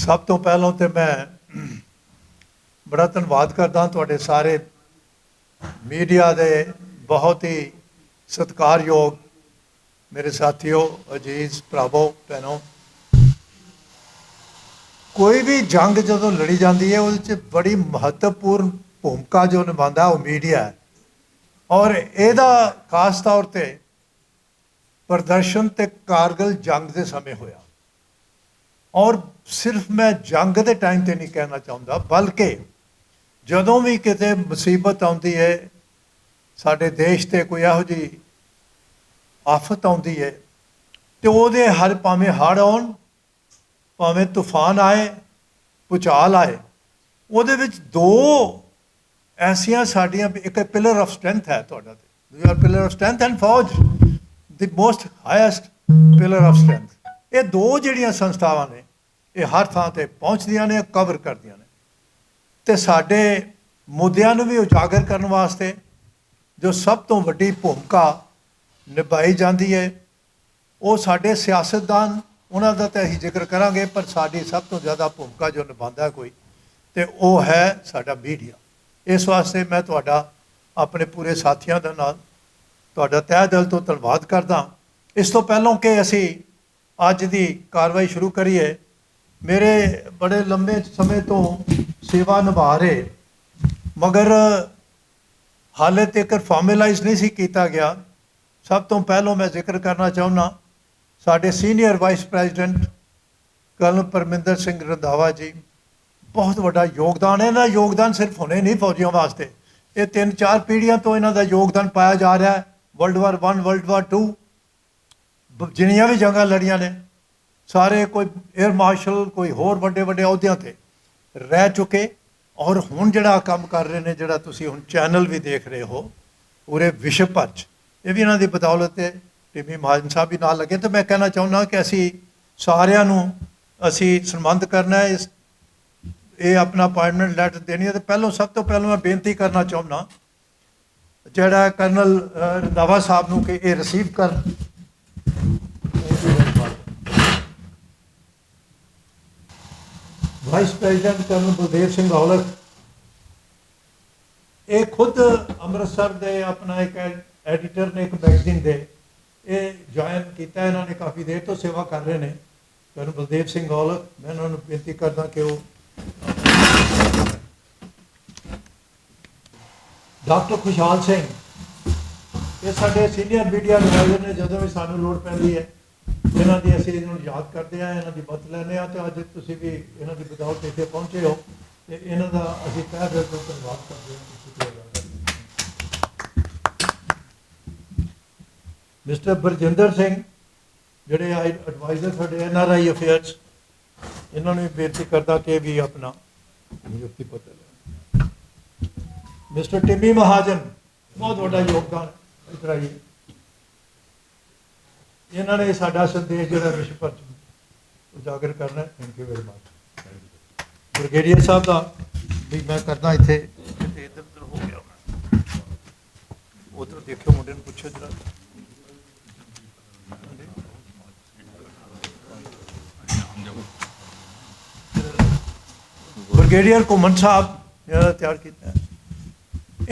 सब तो पहलों तो मैं बड़ा धन्यवाद करदा तुहाडे सारे मीडिया के बहुत ही सत्कारयोग मेरे साथियों अजीज भरावो भैनों। कोई भी जंग जो लड़ी जाती है वो बड़ी महत्वपूर्ण भूमिका जो निभाता वो मीडिया है और यदा खास तौर पर प्रदर्शन तो कारगिल जंग के समय होया और सिर्फ मैं जंग के टाइम पर नहीं कहना चाहता बल्कि जदों भी किते मुसीबत आती है साडे देश ते कोई इहो जी आफत आती है तो वो हर भावें हड़ आउण भावें तूफान आए भूचाल आए वो दो ऐसिया साड़ियाँ एक पिलर ऑफ स्ट्रेंथ है तुहाडा ते are pillar of strength and फौज the most highest pillar of strength. ये दो जिहड़ियां संस्थावां ने ये हर थां ते पहुँचदियां ने कवर करदियां ने ते साडे मुद्दिआं नूं भी उजागर करने वास्ते जो सब तो वड्डी भूमिका निभाई जाती है वो साडे सियासतदान उन्हां दा तां असीं जिक्र करांगे पर साडी सब तो ज़्यादा भूमिका जो निभांदा कोई तो वो है साडा मीडिया। इस वास्ते मैं तुहाडा अपने पूरे साथियों दे नाल तुहाडा तहे दिल तो धन्नवाद करदा। इस तो पहलों कि असीं अज दी कार्रवाई शुरू करिए मेरे बड़े लंबे समय तो सेवा निभा रहे मगर हाले तक फॉर्मलाइज नहीं सी किया गया। सब तो पहलों मैं जिक्र करना चाहुंदा साडे senior vice president colonel Parminder Singh Randhawa ji बहुत बड़ा योगदान है। इन्हां दा योगदान सिर्फ हुणे नहीं फौजियों वास्ते ये 3-4 पीढ़ियां तो इन्हां दा योगदान पाया जा रहा है। वर्ल्ड वार 1 वर्ल्ड वार 2 जिन्नियां भी जंगां लड़ियां ने सारे कोई एयर मार्शल कोई होर वड्डे वड्डे अहुदियां ते रह चुके और हुण जिहड़ा काम कर रहे हैं जिहड़ा तुसीं हुण चैनल भी देख रहे हो पूरे विश्व भर च ये भी इन्हां दी बदौलत है। टिमी महाजन साहब भी नाल लगे तो मैं कहना चाहुंदा कि असीं सारिआं नूं असीं सन्मानित करना है इस ये अपना अपॉइंटमेंट लैटर देनी है। तो पहलों सब तो पहलों मैं बेनती करना चाहुंदा जिहड़ा कर्नल रंधावा साहब नूं कि ये रिसीव कर vice president colonel Baldev Singh Aulakh ये खुद अमृतसर दे अपना एक एडिटर ने एक मैगजीन दे ये ज्वाइन किया इन्होंने काफ़ी देर तो सेवा कर रहे हैं कर्नल बलदेव सिंह औलख। मैं उन्होंने बेनती करदा कि वो डॉक्टर खुशहाल सिंह ये साडे सीनियर मीडिया एडवाइजर ने जो भी सानू लोड़ पैंदी है इन्हां दी असीं इन्हां नूं याद करते हैं इन्हां दी मदद लैंदे हैं तो अज तुसीं भी इन्हां दी बदौलत इत्थे पहुंचे हो तो इन्हां दा असीं तहे दिल तों धन्नवाद करते हैं। मिस्टर बरजिंदर सिंह जिहड़े एडवाइजर साडे NRI अफेयर्स इन्होंने बेनती करता कि भी अपना नियुक्ति पत्र लें। मिस्टर टिमी महाजन बहुत बड़ा योगदान इधर आइए इन्होंने साडा संदेश जो विश्व भर उजागर करना है। Thank you very much. Brigadier साहब का भी मैं करना इतने इधर उधर हो गया उधर देखो मुंडे ने पूछो जरा ब्रिगेडियर घुमन साहब इन्होंने तैयार किया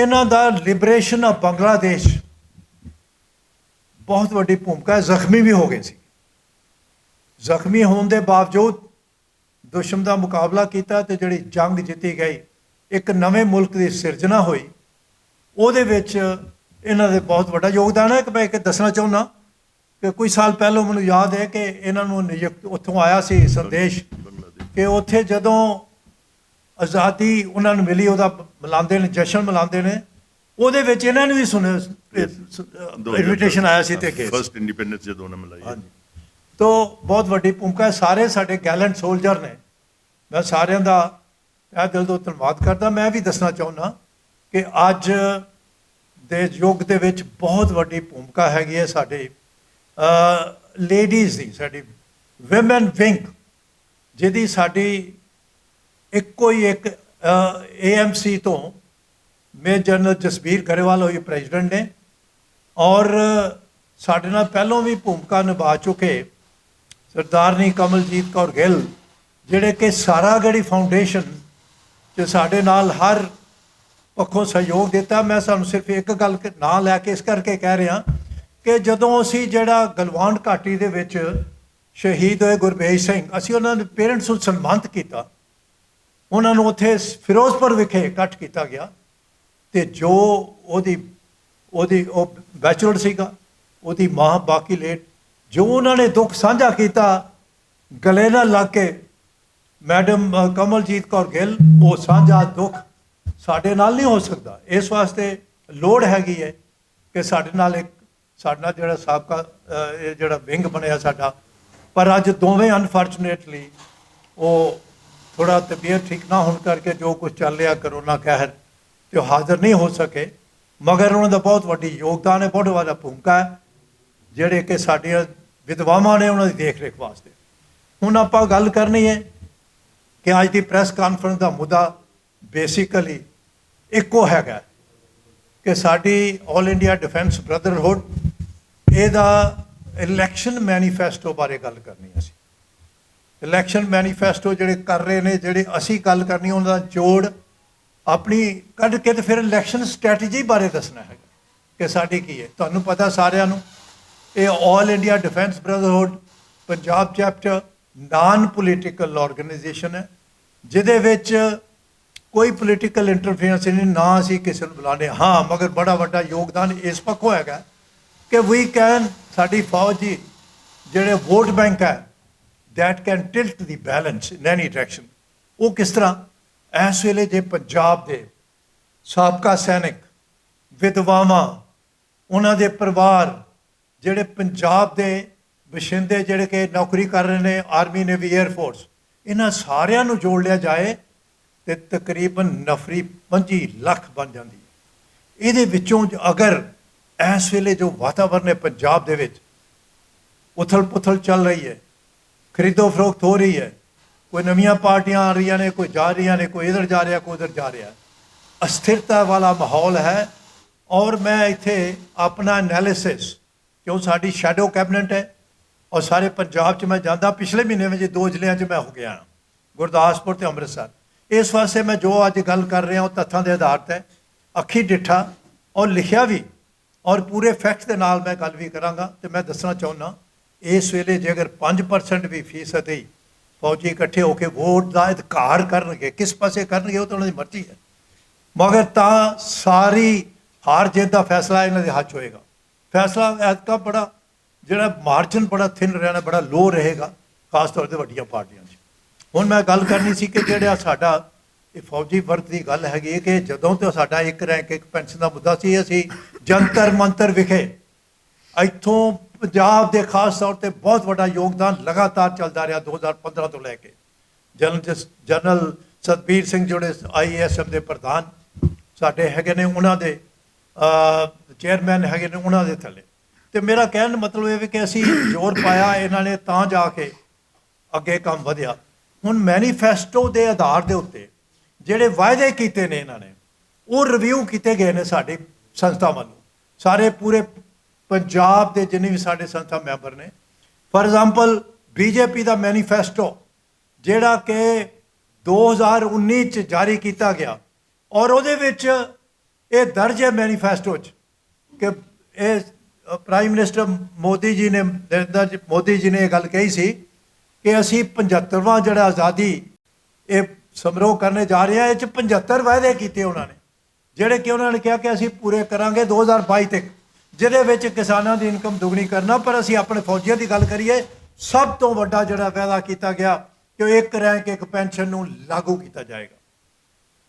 इन्हों का लिबरेशन ऑफ बांग्लादेश बहुत वड्डी भूमिका है। जख्मी भी हो गए सी जख्मी होने के बावजूद दुश्मन का मुकाबला किया तो जी जंग जीती गई एक नवे मुल्क की सिरजना हुई वो इन्हों के बहुत बड़ा योगदान है। कि मैं एक दसना चाहुंदा कि कुछ साल पहलों मैनूं याद है कि इन्हों नियुक्त उत्थों आया सी संदेश कि उत्थे जदों आज़ादी उन्होंने मिली वह मनाते हैं जश्न मनाते हैं वो इन्होंने भी सुने इनविटेशन आया सी ते गए फर्स्ट इंडिपेंडेंस जो उन्होंने मिलाई। हाँ जी तो बहुत वड्डी भूमिका है। सारे साडे गैलेंट सोल्जर ने मैं सारिਆਂ ਦਾ तहे दिल तो धन्नवाद करदा। मैं भी दसना चाहुंदा कि अज दे युग दे विच बहुत वड्डी भूमिका हैगी है साडे लेडीज़ दी साडी विमेन विंग जिहदी साडी इक्को ही एक AMC तो मेजर जनरल जसबीर गरेवाल हुई प्रेजिडेंट ने और साडे नाल पहलों भी भूमिका निभा चुके सरदारनी कमलजीत कौर गिल ਜਿਹੜੇ ਕਿ ਸਾਰਾਗੜ੍ਹੀ ਫਾਊਂਡੇਸ਼ਨ 'ਚ ਸਾਡੇ ਨਾਲ ਹਰ ਪੱਖੋਂ ਸਹਿਯੋਗ ਦਿੱਤਾ। ਮੈਂ ਸਾਨੂੰ ਸਿਰਫ ਇੱਕ ਗੱਲ ਨਾਂ ਲੈ ਕੇ ਇਸ ਕਰਕੇ ਕਹਿ ਰਿਹਾ ਕਿ ਜਦੋਂ ਅਸੀਂ ਜਿਹੜਾ ਗਲਵਾਨ ਘਾਟੀ ਦੇ ਵਿੱਚ ਸ਼ਹੀਦ ਹੋਏ ਗੁਰਭੇਜ ਸਿੰਘ, ਅਸੀਂ ਉਹਨਾਂ ਦੇ ਪੇਰੈਂਟਸ ਨੂੰ ਸਨਮਾਨਿਤ ਕੀਤਾ, ਉਹਨਾਂ ਨੂੰ ਉੱਥੇ ਫਿਰੋਜ਼ਪੁਰ ਵਿਖੇ ਇਕੱਠ ਕੀਤਾ ਗਿਆ, ਅਤੇ ਜੋ ਉਹ ਬੈਚਲਰ ਸੀਗਾ, ਉਹਦੀ ਮਾਂ ਬਾਕੀ ਲੇਟ, ਜੋ ਉਹਨਾਂ ਨੇ ਦੁੱਖ ਸਾਂਝਾ ਕੀਤਾ ਗਲੇ ਨਾਲ ਲੱਗ ਕੇ ਮੈਡਮ ਕਮਲਜੀਤ ਕੌਰ ਗਿੱਲ, ਉਹ ਸਾਂਝਾ ਦੁੱਖ ਸਾਡੇ ਨਾਲ ਨਹੀਂ ਹੋ ਸਕਦਾ। ਇਸ ਵਾਸਤੇ ਲੋੜ ਹੈਗੀ ਹੈ ਕਿ ਸਾਡੇ ਨਾਲ ਸਾਡਾ ਜਿਹੜਾ ਸਾਬਕਾ ਇਹ ਜਿਹੜਾ ਵਿੰਗ ਬਣਿਆ ਸਾਡਾ, ਪਰ ਅੱਜ ਦੋਵੇਂ ਅਨਫੋਰਚੂਨੇਟਲੀ ਉਹ ਥੋੜ੍ਹਾ ਤਬੀਅਤ ਠੀਕ ਨਾ ਹੋਣ ਕਰਕੇ ਜੋ ਕੁਝ ਚੱਲ ਰਿਹਾ ਕਰੋਨਾ ਕਹਿਰ, ਤੇ ਉਹ ਹਾਜ਼ਰ ਨਹੀਂ ਹੋ ਸਕੇ, ਮਗਰ ਉਹਨਾਂ ਦਾ ਬਹੁਤ ਵੱਡੀ ਯੋਗਦਾਨ ਹੈ, ਬਹੁਤ ਵੱਡਾ ਭੂਮਿਕਾ ਹੈ, ਜਿਹੜੇ ਕਿ ਸਾਡੀਆਂ ਵਿਧਵਾਵਾਂ ਨੇ ਉਹਨਾਂ ਦੀ ਦੇਖ ਰੇਖ ਵਾਸਤੇ। ਹੁਣ ਆਪਾਂ ਗੱਲ ਕਰਨੀ ਹੈ ਕਿ ਅੱਜ ਦੀ ਪ੍ਰੈਸ ਕਾਨਫਰੰਸ ਦਾ ਮੁੱਦਾ ਬੇਸਿਕਲੀ ਇੱਕੋ ਹੈਗਾ ਕਿ ਸਾਡੀ ਆਲ ਇੰਡੀਆ ਡਿਫੈਂਸ ਬ੍ਰਦਰਹੁੱਡ, ਇਹਦਾ ਇਲੈਕਸ਼ਨ ਮੈਨੀਫੈਸਟੋ ਬਾਰੇ ਗੱਲ ਕਰਨੀ ਅਸੀਂ। ਇਲੈਕਸ਼ਨ ਮੈਨੀਫੈਸਟੋ ਜਿਹੜੇ ਕਰ ਰਹੇ ਨੇ, ਜਿਹੜੇ ਅਸੀਂ ਗੱਲ ਕਰਨੀ, ਉਹਨਾਂ ਦਾ ਜੋੜ ਆਪਣੀ ਕੱਢ ਕੇ ਤੇ ਫਿਰ ਇਲੈਕਸ਼ਨ ਸਟ੍ਰੈਟਜੀ ਬਾਰੇ ਦੱਸਣਾ ਹੈਗਾ ਕਿ ਸਾਡੀ ਕੀ ਹੈ। ਤੁਹਾਨੂੰ ਪਤਾ ਸਾਰਿਆਂ ਨੂੰ ਇਹ all India defence brotherhood Punjab chapter non political organisation ਹੈ, ਜਿਹਦੇ ਵਿੱਚ ਕੋਈ ਪੋਲੀਟੀਕਲ ਇੰਟਰਫੇਰੈਂਸ ਨਹੀਂ, ਨਾ ਅਸੀਂ ਕਿਸੇ ਨੂੰ ਬੁਲਾਉਂਦੇ ਹਾਂ, ਮਗਰ ਬੜਾ ਵੱਡਾ ਯੋਗਦਾਨ ਇਸ ਪੱਖੋਂ ਹੈਗਾ ਕਿ ਵੀ ਕੈਨ, ਸਾਡੀ ਫੌਜ ਜੀ ਜਿਹੜੇ ਵੋਟ ਬੈਂਕ ਹੈ, that can tilt the balance in any direction। ਉਹ ਕਿਸ ਤਰ੍ਹਾਂ ਇਸ ਵੇਲੇ ਜੇ ਪੰਜਾਬ ਦੇ ਸਾਬਕਾ ਸੈਨਿਕ, ਵਿਧਵਾਵਾਂ, ਉਹਨਾਂ ਦੇ ਪਰਿਵਾਰ, ਜਿਹੜੇ ਪੰਜਾਬ ਦੇ ਬਸ਼ਿੰਦੇ ਜਿਹੜੇ ਕਿ ਨੌਕਰੀ ਕਰ ਰਹੇ ਨੇ ਆਰਮੀ, ਨੇਵੀ, ਏਅਰਫੋਰਸ, ਇਹਨਾਂ ਸਾਰਿਆਂ ਨੂੰ ਜੋੜ ਲਿਆ ਜਾਏ ਤੇ ਤਕਰੀਬਨ ਨਫਰੀ 25 ਲੱਖ ਬਣ ਜਾਂਦੀ ਹੈ। ਇਹਦੇ ਵਿੱਚੋਂ ਅਗਰ ਇਸ ਵੇਲੇ ਜੋ ਵਾਤਾਵਰਨ ਹੈ ਪੰਜਾਬ ਦੇ ਵਿੱਚ, ਉਥਲ ਪੁਥਲ ਚੱਲ ਰਹੀ ਹੈ, ਖਰੀਦੋ ਫਰੋਖਤ ਹੋ ਰਹੀ ਹੈ, ਕੋਈ ਨਵੀਆਂ ਪਾਰਟੀਆਂ ਆ ਰਹੀਆਂ ਨੇ, ਕੋਈ ਜਾ ਰਹੀਆਂ ਨੇ, ਕੋਈ ਇੱਧਰ ਜਾ ਰਿਹਾ, ਕੋਈ ਉੱਧਰ ਜਾ ਰਿਹਾ, ਅਸਥਿਰਤਾ ਵਾਲਾ ਮਾਹੌਲ ਹੈ। ਔਰ ਮੈਂ ਇੱਥੇ ਆਪਣਾ ਐਨਾਲਿਸਿਸ, ਕਿਉਂ ਸਾਡੀ ਸ਼ੈਡੋ ਕੈਬਨਿਟ ਹੈ ਔਰ ਸਾਰੇ ਪੰਜਾਬ 'ਚ ਮੈਂ ਜਾਂਦਾ, ਪਿਛਲੇ ਮਹੀਨੇ ਵਿੱਚ 2 ਜ਼ਿਲ੍ਹਿਆਂ 'ਚ ਮੈਂ ਹੋ ਗਿਆ, ਗੁਰਦਾਸਪੁਰ ਅਤੇ ਅੰਮ੍ਰਿਤਸਰ। ਇਸ ਵਾਸਤੇ ਮੈਂ ਜੋ ਅੱਜ ਗੱਲ ਕਰ ਰਿਹਾ ਉਹ ਤੱਥਾਂ ਦੇ ਆਧਾਰ 'ਤੇ ਅੱਖੀਂ ਡਿੱਠਾ ਔਰ ਲਿਖਿਆ ਵੀ, ਔਰ ਪੂਰੇ ਫੈਕਟਸ ਦੇ ਨਾਲ ਮੈਂ ਗੱਲ ਵੀ ਕਰਾਂਗਾ। ਅਤੇ ਮੈਂ ਦੱਸਣਾ ਚਾਹੁੰਦਾ ਇਸ ਵੇਲੇ ਜੇ ਅਗਰ 5% ਵੀ ਫੀਸਦ ਹੀ ਫੌਜੀ ਇਕੱਠੇ ਹੋ ਕੇ ਵੋਟ ਦਾ ਅਧਿਕਾਰ ਕਰਨਗੇ, ਕਿਸ ਪਾਸੇ ਕਰਨਗੇ ਉਹ ਤਾਂ ਉਹਨਾਂ ਦੀ ਮਰਜ਼ੀ ਹੈ, ਮਗਰ ਤਾਂ ਸਾਰੀ ਹਾਰ ਜਿੱਤ ਦਾ ਫੈਸਲਾ ਇਹਨਾਂ ਦੇ ਹੱਥ ਹੋਏਗਾ। ਫੈਸਲਾ ਐਤਕਾ ਬੜਾ ਜਿਹੜਾ ਮਾਰਜਨ ਬੜਾ ਥਿਨ ਰਹਿਣਾ, ਬੜਾ ਲੋ ਰਹੇਗਾ, ਖਾਸ ਤੌਰ 'ਤੇ ਵੱਡੀਆਂ ਪਾਰਟੀਆਂ 'ਚ। ਹੁਣ ਮੈਂ ਗੱਲ ਕਰਨੀ ਸੀ ਕਿ ਜਿਹੜਾ ਸਾਡਾ ਇਹ ਫੌਜੀ ਵਰਗ ਦੀ ਗੱਲ ਹੈਗੀ ਹੈ ਕਿ ਜਦੋਂ ਤੋਂ ਸਾਡਾ ਇੱਕ ਰੈਂਕ ਇੱਕ ਪੈਨਸ਼ਨ ਦਾ ਮੁੱਦਾ ਸੀ, ਅਸੀਂ ਜੰਤਰ ਮੰਤਰ ਵਿਖੇ ਇੱਥੋਂ ਪੰਜਾਬ ਦੇ ਖਾਸ ਤੌਰ 'ਤੇ ਬਹੁਤ ਵੱਡਾ ਯੋਗਦਾਨ ਲਗਾਤਾਰ ਚੱਲਦਾ ਰਿਹਾ 2015 ਤੋਂ ਲੈ ਕੇ। ਜਨਰਲ ਸਤਬੀਰ ਸਿੰਘ ਜਿਹੜੇ IASM ਦੇ ਪ੍ਰਧਾਨ ਸਾਡੇ ਹੈਗੇ ਨੇ, ਉਹਨਾਂ ਦੇ ਚੇਅਰਮੈਨ ਹੈਗੇ ਨੇ, ਉਹਨਾਂ ਦੇ ਥੱਲੇ। ਅਤੇ ਮੇਰਾ ਕਹਿਣ ਦਾ ਮਤਲਬ ਇਹ ਵੀ ਕਿ ਅਸੀਂ ਜ਼ੋਰ ਪਾਇਆ, ਇਹਨਾਂ ਨੇ ਤਾਂ ਜਾ ਕੇ ਅੱਗੇ ਕੰਮ ਵਧਿਆ। ਹੁਣ ਮੈਨੀਫੈਸਟੋ ਦੇ ਆਧਾਰ ਦੇ ਉੱਤੇ ਜਿਹੜੇ ਵਾਅਦੇ ਕੀਤੇ ਨੇ ਇਹਨਾਂ ਨੇ, ਉਹ ਰਿਵਿਊ ਕੀਤੇ ਗਏ ਨੇ ਸਾਡੀ ਸੰਸਥਾ ਵੱਲੋਂ, ਸਾਰੇ ਪੂਰੇ ਪੰਜਾਬ ਦੇ ਜਿੰਨੇ ਵੀ ਸਾਡੇ ਸੰਸਥਾ ਮੈਂਬਰ ਨੇ। For example BJP the manifesto ਜਿਹੜਾ ਕਿ 2019 'ਚ ਜਾਰੀ ਕੀਤਾ ਗਿਆ, ਔਰ ਉਹਦੇ ਵਿੱਚ ਇਹ ਦਰਜ ਹੈ ਮੈਨੀਫੈਸਟੋ 'ਚ ਕਿ ਇਹ ਪ੍ਰਾਈਮ ਮਿਨਿਸਟਰ ਮੋਦੀ ਜੀ ਨੇ, ਨਰਿੰਦਰ ਮੋਦੀ ਜੀ ਨੇ ਇਹ ਗੱਲ ਕਹੀ ਸੀ ਕਿ ਅਸੀਂ 75ਵਾਂ ਜਿਹੜਾ ਆਜ਼ਾਦੀ ਇਹ ਸਮਾਰੋਹ ਕਰਨੇ ਜਾ ਰਹੇ ਹਾਂ, ਇਹ 'ਚ 75 ਵਾਅਦੇ ਕੀਤੇ ਉਹਨਾਂ ਨੇ, ਜਿਹੜੇ ਕਿ ਉਹਨਾਂ ਨੇ ਕਿਹਾ ਕਿ ਅਸੀਂ ਪੂਰੇ ਕਰਾਂਗੇ 2022 ਤੱਕ, ਜਿਹਦੇ ਵਿੱਚ ਕਿਸਾਨਾਂ ਦੀ ਇਨਕਮ ਦੁੱਗਣੀ ਕਰਨਾ। ਪਰ ਅਸੀਂ ਆਪਣੇ ਫੌਜੀਆਂ ਦੀ ਗੱਲ ਕਰੀਏ, ਸਭ ਤੋਂ ਵੱਡਾ ਜਿਹੜਾ ਵਾਅਦਾ ਕੀਤਾ ਗਿਆ ਕਿ ਉਹ ਇੱਕ ਰੈਂਕ ਇੱਕ ਪੈਨਸ਼ਨ ਨੂੰ ਲਾਗੂ ਕੀਤਾ ਜਾਏਗਾ।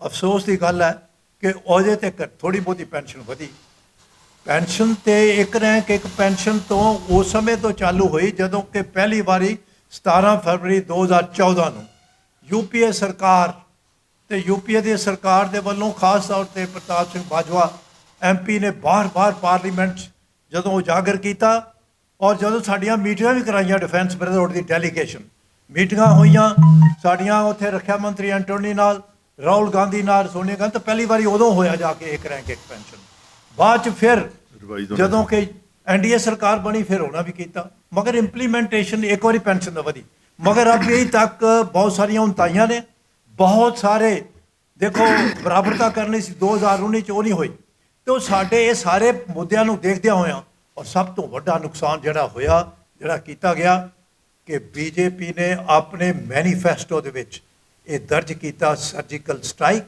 ਅਫਸੋਸ ਦੀ ਗੱਲ ਹੈ ਕਿ ਉਹਦੇ ਤੱਕ ਥੋੜ੍ਹੀ ਬਹੁਤੀ ਪੈਨਸ਼ਨ ਵਧੀ। ਪੈਨਸ਼ਨ ਤੇ ਇੱਕ ਰੈਂਕ ਇੱਕ ਪੈਨਸ਼ਨ ਤੋਂ ਉਸ ਸਮੇਂ ਤੋਂ ਚਾਲੂ ਹੋਈ ਜਦੋਂ ਕਿ ਪਹਿਲੀ ਵਾਰੀ 17 ਫਰਵਰੀ 2014 ਨੂੰ UPA ਸਰਕਾਰ ਤੇ UPA ਦੀ ਸਰਕਾਰ ਦੇ ਵੱਲੋਂ ਖਾਸ ਤੌਰ 'ਤੇ ਪ੍ਰਤਾਪ ਸਿੰਘ ਬਾਜਵਾ MP ਨੇ ਬਾਰ-ਬਾਰ ਪਾਰਲੀਮੈਂਟ 'ਚ ਜਦੋਂ ਉਜਾਗਰ ਕੀਤਾ, ਔਰ ਜਦੋਂ ਸਾਡੀਆਂ ਮੀਟਿੰਗਾਂ ਵੀ ਕਰਾਈਆਂ ਡਿਫੈਂਸ ਬ੍ਰਦਰਹੁੱਡ ਦੀ ਡੈਲੀਗੇਸ਼ਨ ਮੀਟਿੰਗਾਂ ਹੋਈਆਂ ਸਾਡੀਆਂ, ਉੱਥੇ ਰੱਖਿਆ ਮੰਤਰੀ ਐਂਟੋਨੀ ਨਾਲ, ਰਾਹੁਲ ਗਾਂਧੀ ਨਾਲ, ਸੋਨੀਆ ਗਾਂਧੀ, ਤਾਂ ਪਹਿਲੀ ਵਾਰੀ ਉਦੋਂ ਹੋਇਆ ਜਾ ਕੇ ਇੱਕ ਰੈਂਕ ਇੱਕ ਪੈਨਸ਼ਨ। ਬਾਅਦ 'ਚ ਫਿਰ ਜਦੋਂ ਕਿ NDA ਸਰਕਾਰ ਬਣੀ ਫਿਰ ਉਹਨਾਂ ਵੀ ਕੀਤਾ, ਮਗਰ ਇੰਪਲੀਮੈਂਟੇਸ਼ਨ ਇੱਕ ਵਾਰੀ ਪੈਨਸ਼ਨ ਦਾ ਵਧੀ, मगर अभी तक बहुत सारिया उनताइयाँ ने, बहुत सारे देखो बराबरता करनी सी 2019 च, वो नहीं हुई। तो साढ़े ये सारे मुद्दों को देखदे होया और सब तो वड्डा नुकसान जिहड़ा होया, जिहड़ा कीता गया कि बीजेपी ने अपने मैनीफेस्टो दे विच ये दर्ज किया सर्जिकल स्ट्राइक,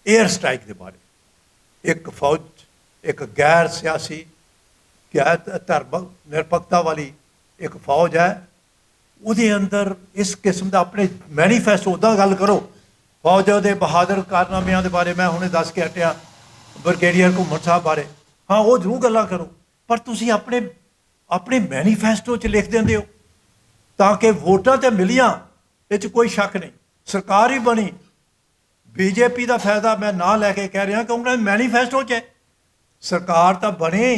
एयर स्ट्राइक के बारे। एक फौज, एक गैर सियासी, गैर धर्म निरपक्षता वाली एक फौज है, ਉਹਦੇ अंदर इस किस्म का अपने मैनीफेस्टो उदा गल करो। फौज के बहादुर कारनामिਆਂ के बारे मैं हुणे दस के हटिया, ब्रिगेडियर घूमन साहब बारे, हाँ वो जरूर गल्लां करो, पर तुसीं अपने अपने मैनीफेस्टो च लिख देंदे हो ताकि वोटां ते मिलियां, ये कोई शक नहीं, सरकार ही बनी। बीजेपी का फायदा मैं ना लैके कह रहा क्योंकि मैनीफेस्टो च है, सरकार तो बने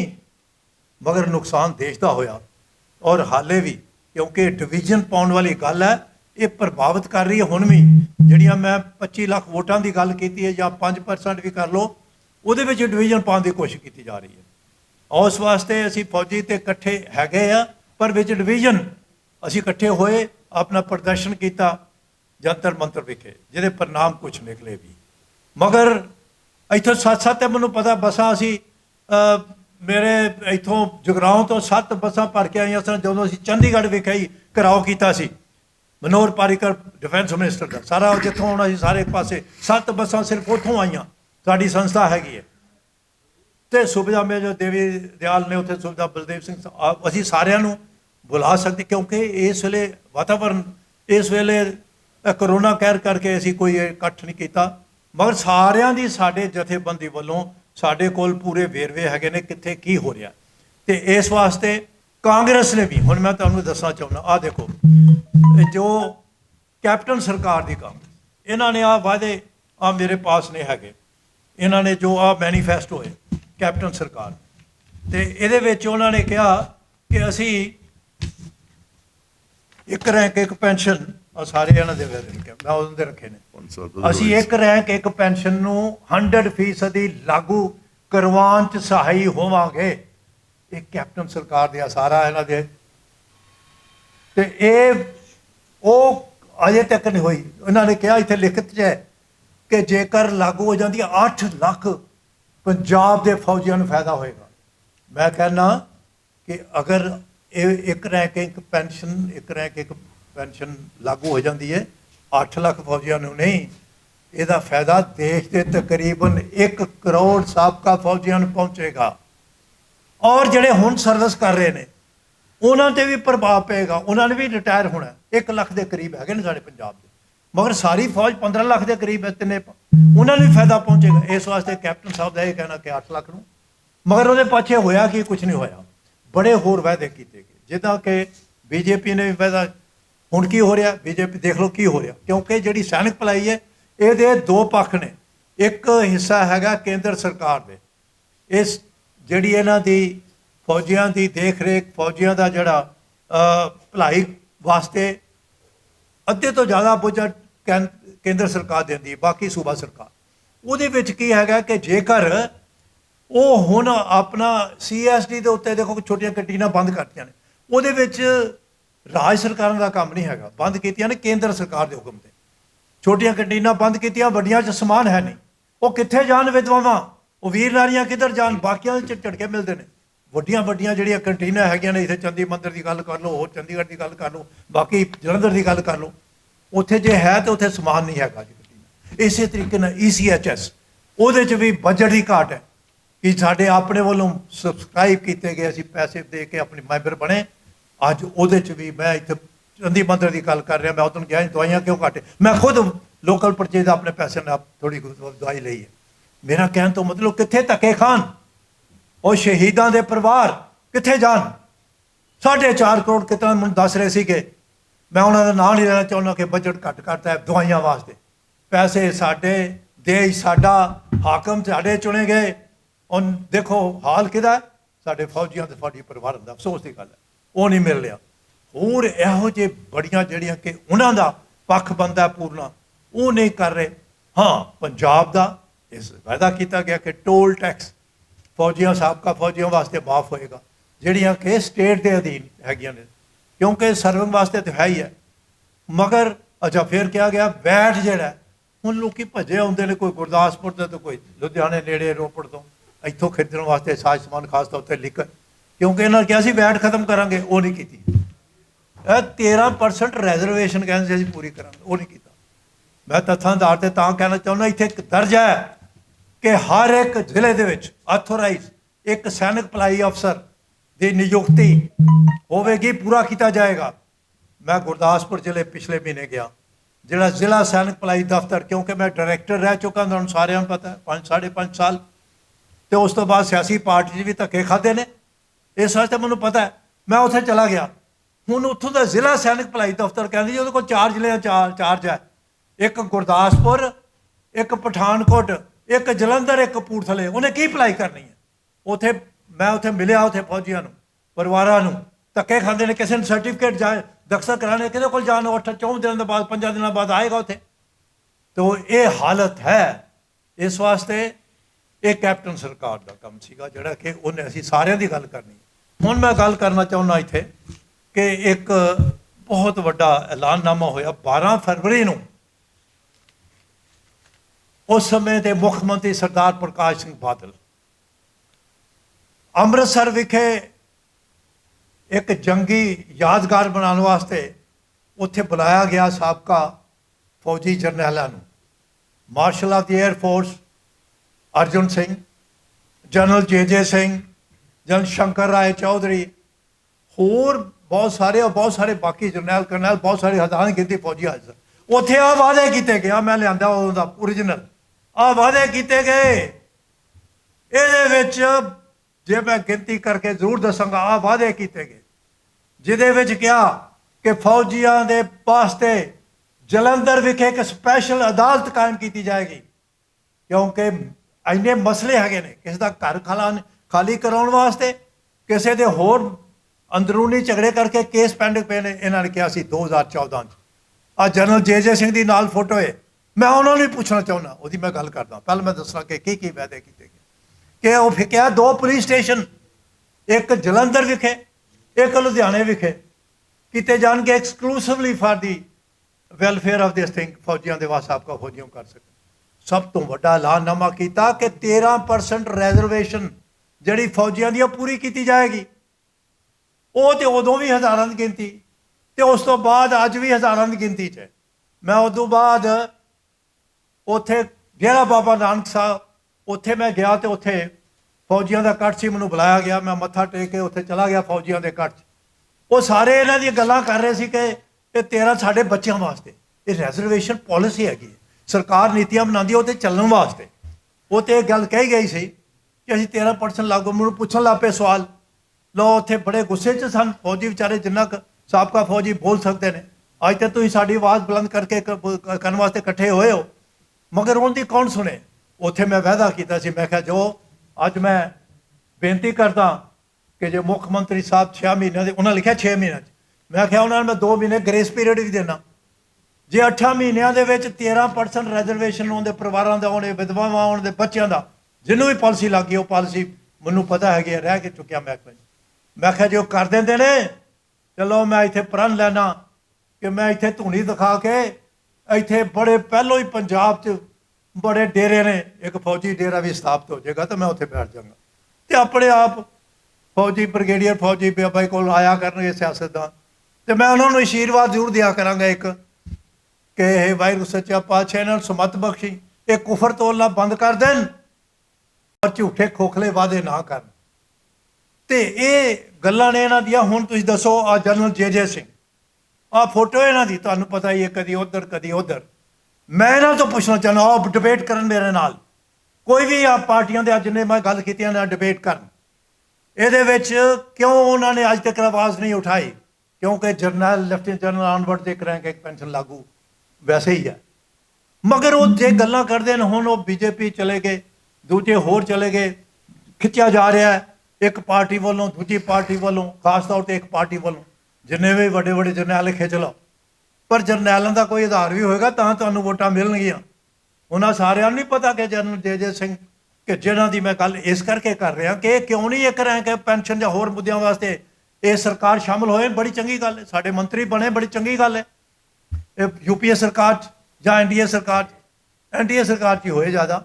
मगर नुकसान देश का होया। और हाले भी क्योंकि डिवीजन पाउण वाली गल है, ये प्रभावित कर रही है। हुण भी जिहड़ियां मैं 25 लाख वोटां की गल की है या 5% भी कर लो, वो डिवीजन पाने की कोशिश की जा रही है। उस वास्ते असी फौजी तो इकट्ठे हैगे आ, पर विच डिवीजन असी इकट्ठे होए, अपना प्रदर्शन किया जंतर मंतर विखे, जिहदे परिणाम कुछ निकले भी। मगर इत्थों सत्त मैनूं पता बसां असी मेरे इत्थों जगराओं तो 7 बसां भर के आईयां सन जदों असी चंडीगढ़ विखे ही घिराओ कीता सी मनोहर पारीकर डिफेंस मिनिस्टर का, सारा जितों आना सी सारे पासे 7 बसां सिर्फ उत्थों आईयां, साडी संस्था हैगी है। तो सुविधा में जो देवी दयाल ने उत्थे सुविधा बलदेव सिंह, असी सारिਆਂ ਨੂੰ बुला सकते क्योंकि इस वेले वातावरण इस वेले करोना कहर करके असी कोई इकट्ठ नहीं किया, मगर सारिਆਂ ਦੀ साडे जथेबंदी वालों साडे कोल पूरे वेरवे हैगे ने कित्थे की हो रहा। तो इस वास्ते कांग्रेस ने भी, हुण मैं तुहानूं दसना चाहुंदा, आ देखो जो कैप्टन सरकार दी कांग्रेस, इन्हां ने आ वादे आ मेरे पास ने हैगे, इन्हां ने जो आ मैनीफेस्टो है कैप्टन सरकार, तो इहदे विच उन्हां ने कहा कि असी एक रैंक एक पेंशन, सारे इन्हां दे मैं उन्हां दे रखे ने, असी एक रैंक एक पेंशन नूं 100% लागू करवाउण च सहाई होवांगे। ये कैप्टन सरकार दिया सारा इन्हां दे, ते वो अजे तक नहीं हुई। इन्होंने कहा इत्थे लिखत च है कि जेकर लागू हो जाती 8 लाख पंजाब के फौजियों को फायदा होएगा। मैं कहना कि अगर एक रैंक एक पेंशन, एक रैंक एक पेंशन लागू हो जाती है 8 लाख फौजियों को नहीं, इसका फायदा देश के तकरीबन 1 करोड़ साबका फौजियों को पहुँचेगा। और जिहड़े हुण सर्विस कर रहे हैं उन्होंने भी प्रभाव पेगा, उन्होंने भी रिटायर होना। 1 लाख के करीब है साढ़े पंजाब के, मगर सारी फौज 15 लाख के करीब है, तिने उन्होंने भी फायदा पहुँचेगा। इस वास्ते कैप्टन साहब का यह कहना कि 8 लाख, मगर वो पाछे होया कि कुछ नहीं होया, बड़े होर वायदे किए गए जिदा कि बीजेपी ने भी वायदा। हुण की हो रहा, बीजेपी देख लो की हो रहा, क्योंकि जी सैनिक भलाई है ये 2 पक्ष ने। एक हिस्सा हैगा केंद्र सरकार दे, इस जिहड़ी इन्हां दी फौजियां की देख रेख, फौजियां का जिहड़ा भलाई वास्ते अद्धे तो ज़्यादा बोझा केंद्र सरकार देंदी है, बाकी सूबा सरकार। उहदे विच की हैगा कि जेकर वो हुण अपना CSD के उत्ते देखो छोटियां कंटीनां बंद करतियां ने, उहदे विच राज सरकारां दा काम नहीं हैगा, बंद कीतियां ने केंद्र सरकार के हुक्म ते। छोटियां कंटीनां बंद कीतियां, वड्डियां च समान है नहीं, वो कित्थे जान विधवावां, वो वीर नारियां किधर जान, बाकियां च झटके मिलते हैं। वड्डियां वड्डियां जिहड़ियां कंटीनां हैगियां ने, इत्थे चंडी मंदिर की गल कर लो, होर चंडीगढ़ की गल कर लो, बाकी जलंधर की गल कर लो, उत्थे जे है तो उत्थे समान नहीं हैगा जी कंटीनां। इस तरीके नाल ECHS उहदे च भी बजट की घाट है कि साडे अपने वालों सबसक्राइब किए गए, असीं पैसे दे के अपने मैंबर बने, अज उहदे च भी मैं इत्थे चंडी मंदिर की गल कर रहा, मैं उदन गया दवाइयां क्यों घट, मैं खुद लोकल परचेज अपने पैसे नाल थोड़ी दवाई लई है। मेरा कहने तो मतलब कित्थे धक्के खान, और शहीदां दे परिवार कित्थे जान। 4.5 करोड़ कितना मैनूं दस रहे थे कि मैं उन्होंने नाम नहीं लेना चाहुंदा कि बजट घट करता है दवाइयां वास्ते। पैसे साडे, देश साडा, हाकम साडे चुने गए, और देखो हाल किहदा, साडे फौजियां ते फौजी परिवार दा अफसोस की गल है, वो नहीं मिल रहा। होर इहो जे बड़ियां जिहड़ियां कि उन्हां दा पक्ष बनदा पूरना, वो नहीं कर रहे। हाँ, पंजाब का इस वायदा किया गया कि टोल टैक्स फौजियों साबका फौजियों वास्ते माफ़ होएगा, जिहड़ियां कि स्टेट के अधीन हैगियां ने, क्योंकि सर्विंग वास्ते तो है ही है। मगर अच्छा फिर क्या गया वैट जिहड़ा ਹੁਣ ਲੋਕੀ ਭੱਜੇ ਆਉਂਦੇ ਨੇ ਕੋਈ ਗੁਰਦਾਸਪੁਰ ਤੋਂ ਤੇ ਕੋਈ ਲੁਧਿਆਣੇ ਨੇੜੇ ਰੋਪੜ ਤੋਂ ਇੱਥੋਂ ਖਰੀਦਣ ਵਾਸਤੇ ਸਾਜ ਸਮਾਨ ਖਾਸ ਤੌਰ ਤੇ ਲਿਖ ਕਿਉਂਕਿ ਇਹਨਾਂ ਨੇ ਕਿਹਾ ਸੀ ਵੈਟ ਖਤਮ ਕਰਾਂਗੇ ਉਹ ਨਹੀਂ ਕੀਤੀ ਇਹ 13% ਰੈਜ਼ਰਵੇਸ਼ਨ ਕਹਿੰਦੇ ਸੀ ਅਸੀਂ ਪੂਰੀ ਕਰਾਂਗੇ ਉਹ ਨਹੀਂ ਕੀਤਾ ਮੈਂ ਤੱਥਾਂ ਦੇ ਆਧਾਰ ਤੇ ਤਾਂ ਕਹਿਣਾ ਚਾਹੁੰਦਾ ਇੱਥੇ ਇੱਕ ਦਰਜ ਹੈ ਕਿ ਹਰ ਇੱਕ ਜ਼ਿਲ੍ਹੇ ਦੇ ਵਿੱਚ ਆਥੋਰਾਈਜ਼ ਇੱਕ ਸੈਨਿਕ ਭਲਾਈ ਅਫਸਰ ਦੀ ਨਿਯੁਕਤੀ ਹੋਵੇਗੀ ਪੂਰਾ ਕੀਤਾ ਜਾਏਗਾ मैं गुरदासपुर जिले पिछले महीने गया जिहड़ा जिला सैनिक भलाई दफ्तर क्योंकि मैं डायरैक्टर रह चुका तुहानूं सारिਆਂ ਨੂੰ पता है 5-5.5 साल तो उस तो बाद सियासी पार्टी भी धक्के खाधे ने इस वास्ते मैनूं पता है मैं उत्थे चला गया हुण उत्थों दा जिला सैनिक भलाई दफ्तर कहंदे जी उहदे कोल 4 ਜ਼ਿਲ੍ਹਿਆਂ चार्ज है एक गुरदासपुर एक पठानकोट एक जलंधर एक कपूरथले उन्हें की भलाई करनी है उत्थे मैं उत्थे मिलिया उत्थे फौजियां नूं परिवारां नूं धक्के खांदे ने किसी ने सर्टिफिकेट जाए दक्सा कराने कि जान 4 दिनों बाद 5 दिनों बाद आएगा उत्थे तो ये हालत है इस वास्ते ये कैप्टन सरकार का काम सीगा जिहड़ा कि उन्हें असीं सारिਆਂ ਦੀ गल करनी हुण मैं गल करना चाहुंदा इत्थे कि एक बहुत वड्डा ऐलाननामा होया 12 फरवरी नूं उस समय के मुख मंत्री सरदार प्रकाश सिंह बादल अमृतसर विखे एक जंगी यादगार बनाने वास्ते उत्थे बुलाया गया साबका फौजी जरनैलों marshal of the air force Arjan Singh general J Singh general Shankar Roy Chowdhury होर बहुत सारे बाकी जरनैल करनैल बहुत सारे हज़ारां गिनती फौजी हाजिर उत्थे आ वादे किए गए मैं लिया उहदा ओरिजिनल आ वादे किए गए ये जे मैं गिनती करके जरूर दसांगा आ वादे किए गए जिहदे विच कहा कि फौजियां दे वास्ते जलंधर विखे एक स्पैशल अदालत कायम की जाएगी क्योंकि इन्ने मसले है ने किसी का घर खाली कराने वास्ते किसी के होर अंदरूनी झगड़े करके केस पेंडिंग पे ने इन्होंने कहा 2014 आ जनरल जे सिंह की नाल फोटो है मैं उन्होंने पूछना चाहना वो मैं गल करदा पहले मैं दसना कि की वादे किए गए कि वह क्या 2 पुलिस स्टेशन एक जलंधर विखे एक लुधियाने विखे किए जाएंगे exclusively for the welfare of this thing फौजियों के वास्ते आपका फौजियों कर सकें सब तो वड्डा ऐलाननामा किया कि 13% रैजरवेशन जी फौजियों की पूरी की जाएगी वो तो उदों भी हज़ारां की गिनती तो उस तो बाद अज भी हज़ारां की गिनती च मैं उदों बाद उत्थे डेरा बाबा नानक साहब उत्थे मैं गया तो उत्थे फौजियों का कट से मैनूं बुलाया गया मैं मत्था टेक के उत्थे चला गया फौजियों के कट वो सारे इन्हां दी गल्लां कर रहे थे कि ये 13 साढ़े बच्चों वास्ते ये रैजरवेशन पॉलिसी हैगी सरकार नीतियां बनाती है वो चलने वास्ते वो तो गल कही गई सी कि असीं 13% लागू मैनूं पुछण लग पे सवाल लो उत्थे बड़े गुस्से च सन फौजी बेचारे जिन्ना साबका फौजी बोल सकते हैं अज तक तुसीं साडी आवाज़ बुलंद करके करन वास्ते इकट्ठे होए हो मगर उनकी कौन सुने उत्थे मैं वायदा किया सी मैं जो अज मैं बेनती करदा कि जो मुख मंत्री साहब 6 महीनों उन्होंने लिखा 6 महीनों मैं क्या उन्होंने मैं 2 महीने ग्रेस पीरियड भी देना जे 8 महीनों के 13% रैजरवेशन उनके परिवारों का आने विधवावां आने बच्चों का जिन्हों भी पॉलिसी लग गई वो पॉलिसी मैनूं पता है रह के चुकिया महकमे मैं क्या जो कर देंगे ने चलो मैं इत्थे प्रण लैना कि मैं इत्थे धूनी दिखा के इत्थे बड़े पहलों ही पंजाब च बड़े डेरे ने एक फौजी डेरा भी स्थापित हो जाएगा तो मैं उत्थे बैठ जाऊँगा तो अपने आप फौजी ब्रिगेडियर फौजी बाबा को आया करनगे सियासतदान तो मैं उन्होंने आशीर्वाद जरूर दिया कराँगा एक कि वाहिगुरू सच्चा पातशाह इन्हां नूं सुमत बख्शी ये कुफर तोलना बंद कर देन और झूठे खोखले वादे ना करन तो ये गल्लां ने इन्हां दियां हुण तुसीं दसो आ जनरल जे सिंह आ फोटो इन्हां दी तुहानूं पता ही है कदी उधर मैं इन्हां तो पूछना चाहना आओ डिबेट करन मेरे नाल कोई भी आ पार्टियां दे अज ने मैं गल कीती ना डिबेट करन ਇਹਦੇ ਵਿੱਚ क्यों उन्होंने अज तक आवाज़ नहीं उठाई क्योंकि जरनैल लैफ्टिनेंट जनरल ऑनवर्ड तक रैंक एक पेंशन लागू वैसे ही है मगर वो जे गल्लां करते हैं हुण वो बीजेपी चले गए दूजे होर चले गए खिंचा जा रहा है एक पार्टी वालों दूजी पार्टी वालों खास तौर पर एक पार्टी वालों जिन्ने भी बड़े बड़े जरनैल खिंच लो पर जरनैलों का कोई आधार भी होएगा तो तुहानूं वोटां मिलणगियां उन्हां सारिਆਂ ਨੂੰ नहीं पता कि जनरल जे सिंह कि जिन्हां दी मैं गल इस करके कर रहा कि क्यों नहीं एक रैंक पेंशन या होर मुद्दों वास्ते ये सरकार शामिल होए बड़ी चंगी गल है साडे मंत्री बने बड़ी चंगी गल है ਇਹ UPA ਸਰਕਾਰ 'ਚ ਜਾਂ NDA ਸਰਕਾਰ 'ਚ? NDA ਸਰਕਾਰ 'ਚ ਹੀ ਹੋਏ ਜ਼ਿਆਦਾ,